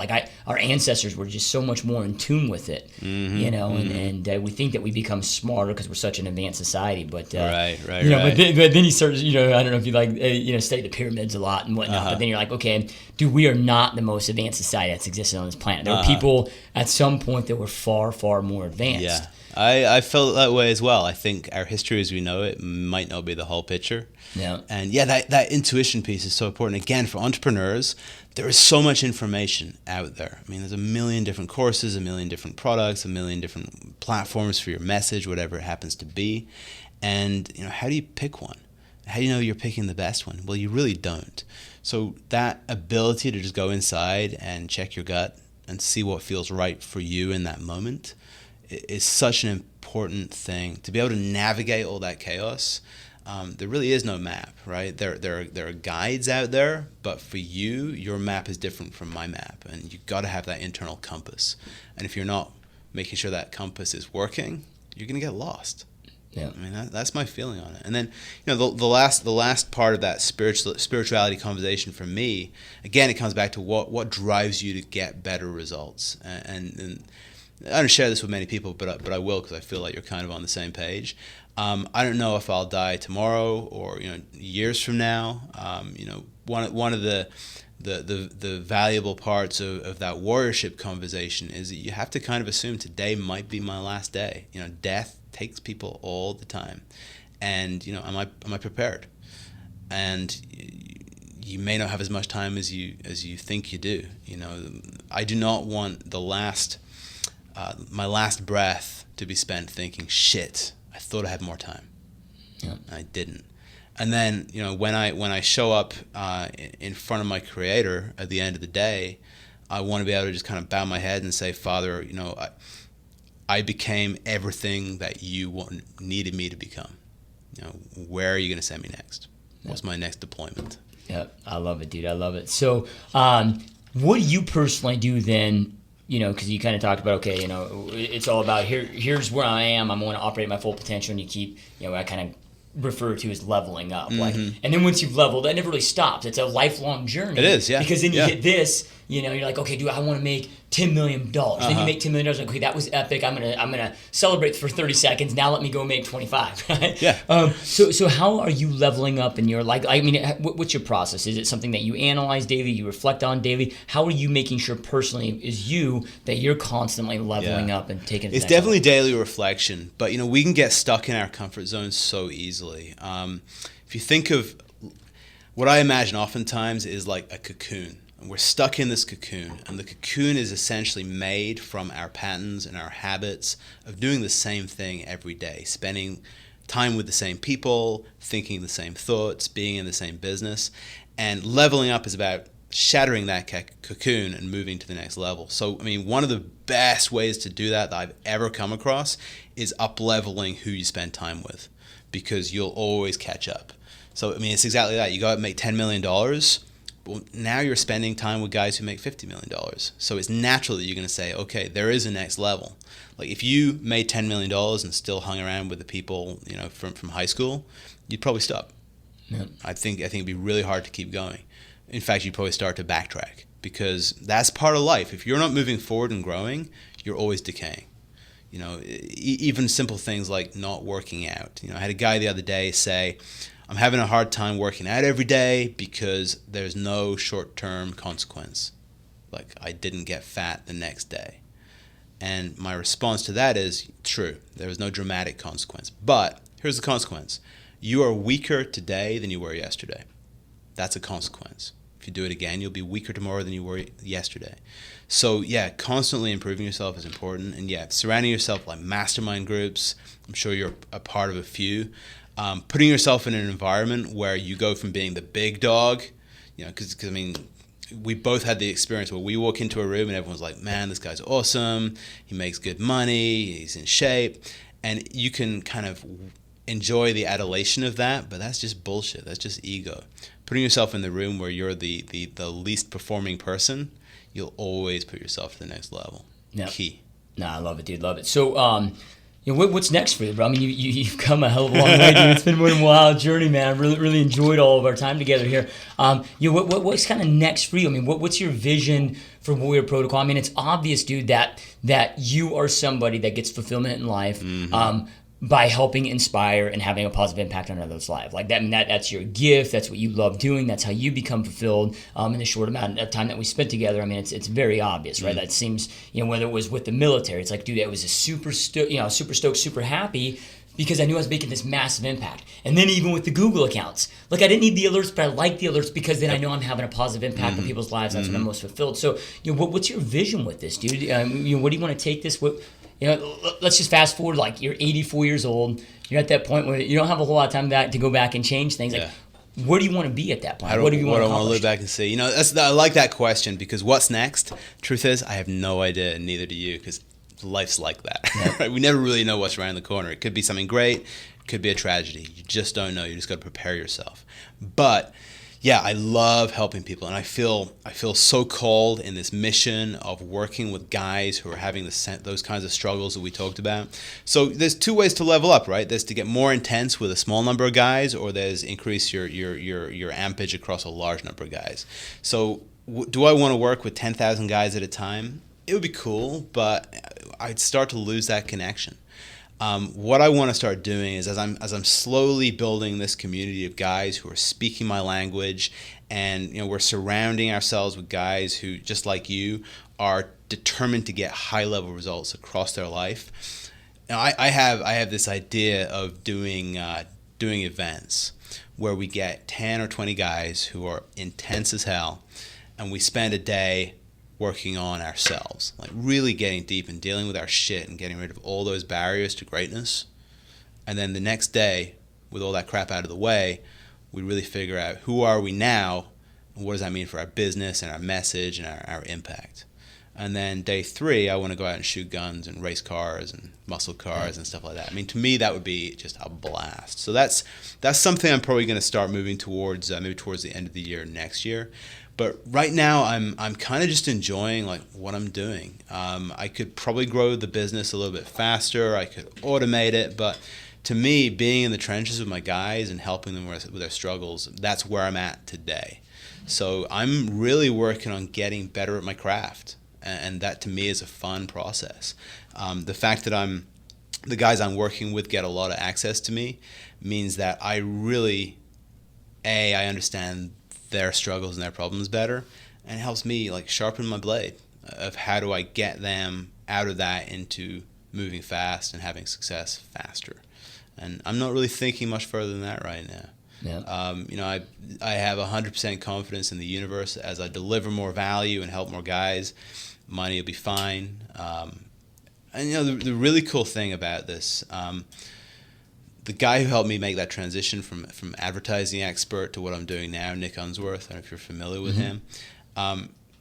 Our ancestors were just so much more in tune with it, and we think that we become smarter because we're such an advanced society, but right. But then you start, I don't know if you study the pyramids a lot and whatnot, but then you're like, okay, dude, we are not the most advanced society that's existed on this planet. There are people at some point that were far, far more advanced. Yeah. I felt that way as well. I think our history as we know it might not be the whole picture. Yeah. And that intuition piece is so important. Again, for entrepreneurs, there is so much information out there. I mean, there's a million different courses, a million different products, a million different platforms for your message, whatever it happens to be. And, how do you pick one? How do you know you're picking the best one? Well, you really don't. So that ability to just go inside and check your gut and see what feels right for you in that moment is such an important thing. To be able to navigate all that chaos, there really is no map, right? There are guides out there, but for you, your map is different from my map, and you've got to have that internal compass. And if you're not making sure that compass is working, you're going to get lost. Yeah, I mean that's my feeling on it. And then the last part of that spirituality conversation for me, again, it comes back to what drives you to get better results. And I don't share this with many people, but I will, because I feel like you're kind of on the same page. I don't know if I'll die tomorrow or years from now. One of the valuable parts of that warriorship conversation is that you have to kind of assume today might be my last day. Death takes people all the time, and am I prepared? And you may not have as much time as you think you do. You know, I do not want my last breath to be spent thinking, shit, I thought I had more time. Yeah. I didn't. And then, you know, when I show up in front of my Creator at the end of the day, I want to be able to just kind of bow my head and say, Father, you know, I became everything that you needed me to become. You know, where are you going to send me next? What's my next deployment? Yeah, I love it, dude. I love it. So, what do you personally do then? You know, because you kind of talked about, okay, you know, it's all about here's where I am. I'm going to operate my full potential, and you keep, you know, I kind of refer to as leveling up. Like, and then once you've leveled, that never really stops. It's a lifelong journey. It is, yeah. Because then you hit this, you know, you're like, okay, dude, I want to make $10 million. Then you make $10 million. Okay, that was epic. I'm gonna celebrate for 30 seconds. Now let me go make 25. Right? Yeah. So how are you leveling up in your, like, I mean, what's your process? Is it something that you analyze daily, you reflect on daily? How are you making sure personally is you that you're constantly leveling up and taking it to the It's next definitely level? daily reflection, but you know, we can get stuck in our comfort zone so easily. If you think of what I imagine oftentimes is like a cocoon. And we're stuck in this cocoon, and the cocoon is essentially made from our patterns and our habits of doing the same thing every day, spending time with the same people, thinking the same thoughts, being in the same business. And leveling up is about shattering that cocoon and moving to the next level. So, I mean, one of the best ways to do that I've ever come across is up-leveling who you spend time with, because you'll always catch up. So, I mean, it's exactly that. You go out and make $10 million. Well, now you're spending time with guys who make $50 million. So it's natural that you're going to say, okay, there is a next level. Like if you made $10 million and still hung around with the people, you know, from high school, you'd probably stop. Yeah. I think it'd be really hard to keep going. In fact, you'd probably start to backtrack, because that's part of life. If you're not moving forward and growing, you're always decaying. You know, even simple things like not working out. You know, I had a guy the other day say, I'm having a hard time working out every day because there's no short-term consequence. Like, I didn't get fat the next day. And my response to that is, true, there was no dramatic consequence. But here's the consequence. You are weaker today than you were yesterday. That's a consequence. If you do it again, you'll be weaker tomorrow than you were yesterday. So, yeah, constantly improving yourself is important. And, yeah, surrounding yourself with like mastermind groups. I'm sure you're a part of a few. Putting yourself in an environment where you go from being the big dog, you know, because I mean, we both had the experience where we walk into a room and everyone's like, man, this guy's awesome, he makes good money, he's in shape, and you can kind of enjoy the adulation of that, but that's just bullshit, that's just ego. Putting yourself in the room where you're the least performing person, you'll always put yourself to the next level. Yep. Key. No, I love it, dude. Love it. So, you know, what's next for you, bro? I mean, you've come a hell of a long way, dude. It's been a wild journey, man. I really enjoyed all of our time together here. You know, what's kind of next for you? I mean, what's your vision for Warrior Protocol? I mean, it's obvious, dude, that you are somebody that gets fulfillment in life. By helping inspire and having a positive impact on others' lives. Like that, I mean, that's your gift. That's what you love doing. That's how you become fulfilled in the short amount of time that we spent together. I mean, it's very obvious, right? That seems, you know, whether it was with the military, it's like, dude, I was a super stoked, super happy because I knew I was making this massive impact. And then even with the Google accounts, like I didn't need the alerts, but I like the alerts because then I know I'm having a positive impact on people's lives. That's when I'm most fulfilled. So, you know, what's your vision with this, dude? You know, what do you want to take this? You know, let's just fast forward. Like you're 84 years old. You're at that point where you don't have a whole lot of time to go back and change things. Like, where do you want to be at that point? What do you want to accomplish? I want to look back and see. You know, I like that question, because what's next? Truth is, I have no idea, and neither do you, because life's like that. Yeah. Right? We never really know what's around the corner. It could be something great. It could be a tragedy. You just don't know. You just got to prepare yourself. But yeah, I love helping people, and I feel so called in this mission of working with guys who are having those kinds of struggles that we talked about. So there's two ways to level up, right? There's to get more intense with a small number of guys, or there's increase your ampage across a large number of guys. So do I want to work with 10,000 guys at a time? It would be cool, but I'd start to lose that connection. What I want to start doing is, as I'm slowly building this community of guys who are speaking my language, and you know, we're surrounding ourselves with guys who, just like you, are determined to get high level results across their life. Now, I have this idea of doing events. where we get 10 or 20 guys who are intense as hell, and we spend a day working on ourselves, like really getting deep and dealing with our shit and getting rid of all those barriers to greatness. And then the next day, with all that crap out of the way, we really figure out who are we now and what does that mean for our business and our message and our impact. And then day 3, I want to go out and shoot guns and race cars and muscle cars and stuff like that. I mean, to me, that would be just a blast. So that's something I'm probably going to start moving towards, maybe towards the end of the year next year. But right now, I'm kind of just enjoying like what I'm doing. I could probably grow the business a little bit faster. I could automate it, but to me, being in the trenches with my guys and helping them with their struggles, that's where I'm at today. So I'm really working on getting better at my craft. And that to me is a fun process. The fact that the guys I'm working with get a lot of access to me means that I really, I understand their struggles and their problems better, and it helps me like sharpen my blade of how do I get them out of that into moving fast and having success faster. And I'm not really thinking much further than that right now. Yeah. I have 100% confidence in the universe. As I deliver more value and help more guys, money will be fine. And the really cool thing about this, the guy who helped me make that transition from advertising expert to what I'm doing now, Nick Unsworth, I don't know if you're familiar with him,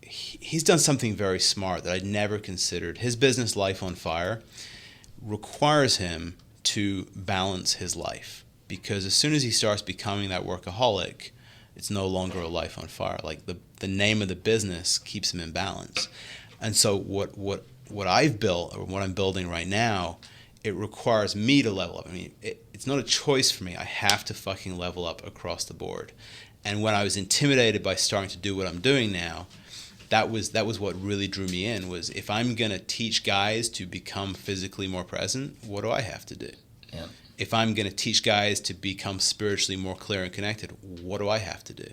he's done something very smart that I'd never considered. His business, Life on Fire, requires him to balance his life, because as soon as he starts becoming that workaholic, it's no longer a life on fire. Like the name of the business keeps him in balance. And so what I've built, or what I'm building right now, it requires me to level up. I mean, it's not a choice for me. I have to fucking level up across the board. And when I was intimidated by starting to do what I'm doing now, that was what really drew me in, was if I'm going to teach guys to become physically more present, what do I have to do? Yeah. If I'm going to teach guys to become spiritually more clear and connected, what do I have to do?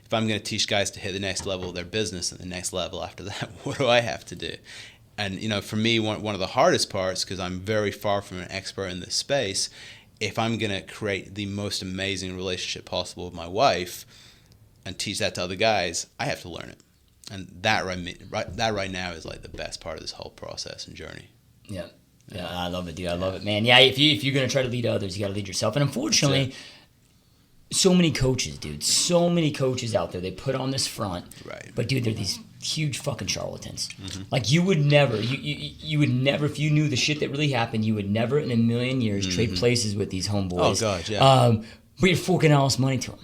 If I'm going to teach guys to hit the next level of their business and the next level after that, what do I have to do? And, for me, one of the hardest parts, because I'm very far from an expert in this space, if I'm going to create the most amazing relationship possible with my wife and teach that to other guys, I have to learn it. And that right now is like the best part of this whole process and journey. Yeah. Yeah, I love it, dude. I love it, man. Yeah, if you're going to try to lead others, you got to lead yourself. And unfortunately, so many coaches, dude. So many coaches out there. They put on this front. Right. But, dude, they're these huge fucking charlatans. Mm-hmm. Like, you would never, if you knew the shit that really happened, you would never in a million years trade places with these homeboys. Oh, God, yeah. But you're forking all this money to them.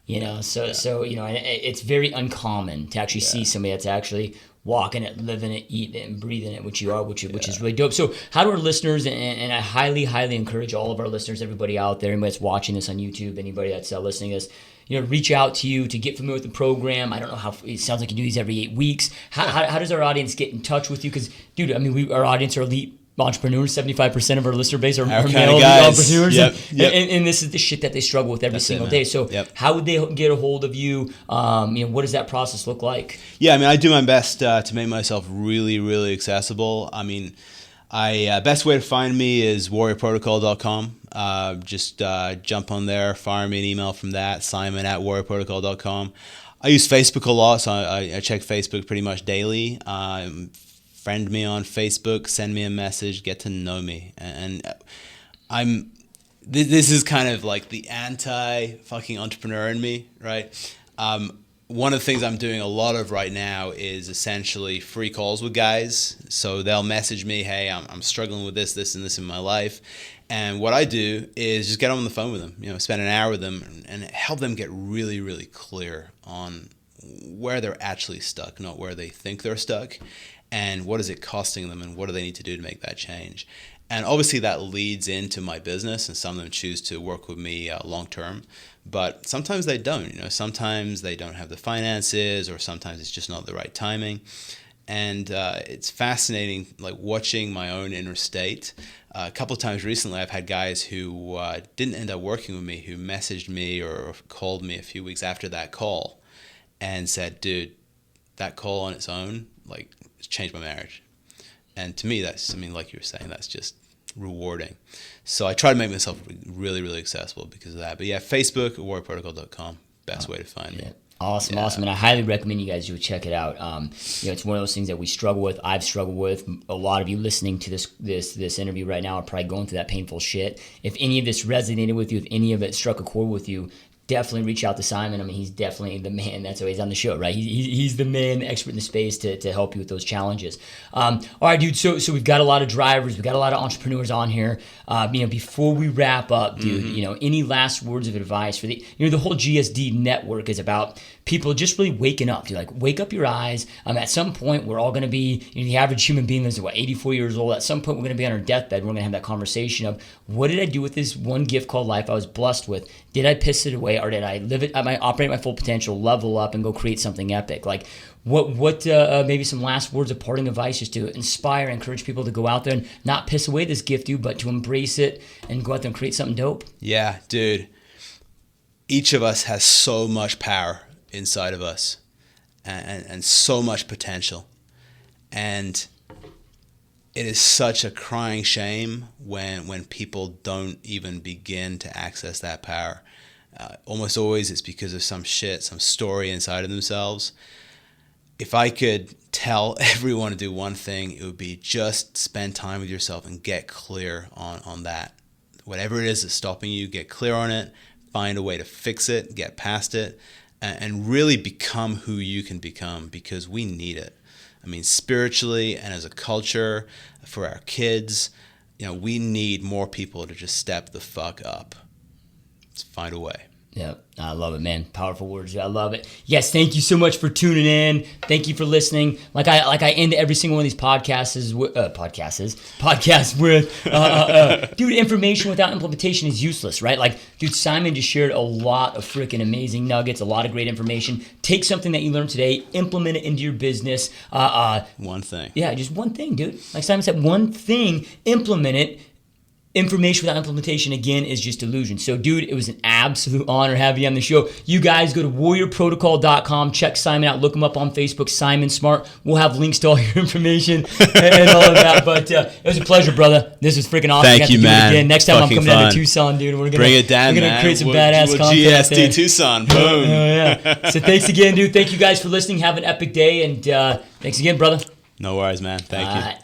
Yeah. So it's very uncommon to actually see somebody that's actually walking it, living it, eating it, and breathing it, which you are, which is really dope. So how do our listeners, and I highly, highly encourage all of our listeners, everybody out there, anybody that's watching this on YouTube, anybody that's listening to this, reach out to you to get familiar with the program. I don't know how, it sounds like you do these every 8 weeks. How does our audience get in touch with you? Because, dude, I mean, our audience are elite entrepreneurs. 75% of our listener base are male entrepreneurs. Yep. And this is the shit that they struggle with every single day. So how would they get a hold of you? What does that process look like? Yeah, I mean, I do my best to make myself really, really accessible. I mean, best way to find me is warriorprotocol.com. Just jump on there, fire me an email from that, simon@warriorprotocol.com. I use Facebook a lot, so I check Facebook pretty much daily. Friend me on Facebook, send me a message, get to know me. And this is kind of like the anti-fucking entrepreneur in me, right? One of the things I'm doing a lot of right now is essentially free calls with guys. So they'll message me, hey, I'm struggling with this, and this in my life. And what I do is just get on the phone with them, spend an hour with them and help them get really, really clear on where they're actually stuck, not where they think they're stuck. And what is it costing them, and what do they need to do to make that change? And obviously that leads into my business, and some of them choose to work with me long term, but sometimes they don't. Sometimes they don't have the finances, or sometimes it's just not the right timing. And it's fascinating, like watching my own inner state. A couple of times recently, I've had guys who didn't end up working with me, who messaged me or called me a few weeks after that call, and said, "Dude, that call on its own, like, it's changed my marriage." And to me, like you were saying, that's just rewarding. So I try to make myself really, really accessible because of that. But yeah, Facebook, warriorprotocol.com, best way to find me. Awesome. And I highly recommend you guys do check it out. It's one of those things that we struggle with. I've struggled with. A lot of you listening to this interview right now are probably going through that painful shit. If any of this resonated with you, if any of it struck a chord with you, definitely reach out to Simon. I mean, he's definitely the man. That's why he's on the show, right? He's the man, the expert in the space to help you with those challenges. All right, dude. So we've got a lot of drivers, we've got a lot of entrepreneurs on here. Before we wrap up, dude, any last words of advice for the whole GSD network is about people just really waking up. Dude, like wake up your eyes. At some point, we're all going to be the average human being lives 84 years old. At some point, we're going to be on our deathbed. We're going to have that conversation of what did I do with this one gift called life I was blessed with? Did I piss it away, or did I live it? Am I operate at my full potential, level up, and go create something epic? Like, what maybe some last words of parting advice just to inspire, encourage people to go out there and not piss away this gift, dude, but to embrace it and go out there and create something dope? Yeah, dude. Each of us has so much power inside of us, and so much potential, and it is such a crying shame when people don't even begin to access that power. Almost always it's because of some story inside of themselves. If I could tell everyone to do one thing, it would be just spend time with yourself and get clear on that. Whatever it is that's stopping you, get clear on it, find a way to fix it, get past it, and really become who you can become, because we need it. I mean, spiritually and as a culture, for our kids, we need more people to just step the fuck up. Let's find a way. Yeah, I love it, man. Powerful words. I love it. Yes, thank you so much for tuning in. Thank you for listening. Like I end every single one of these podcasts with, dude, information without implementation is useless, right? Like, dude, Simon just shared a lot of freaking amazing nuggets, a lot of great information. Take something that you learned today, implement it into your business. One thing. Yeah, just one thing, dude. Like Simon said, one thing, implement it. Information without implementation, again, is just illusion. So, dude, it was an absolute honor having you on the show. You guys go to warriorprotocol.com. Check Simon out. Look him up on Facebook, Simon Smart. We'll have links to all your information and all of that. But it was a pleasure, brother. This was freaking awesome. Thank you, man. Again. Next time I'm coming down to Tucson, dude. We're Bring it down, we're gonna create some badass content GSD there. Tucson. Boom. Yeah. So thanks again, dude. Thank you guys for listening. Have an epic day. And thanks again, brother. No worries, man. Thank you.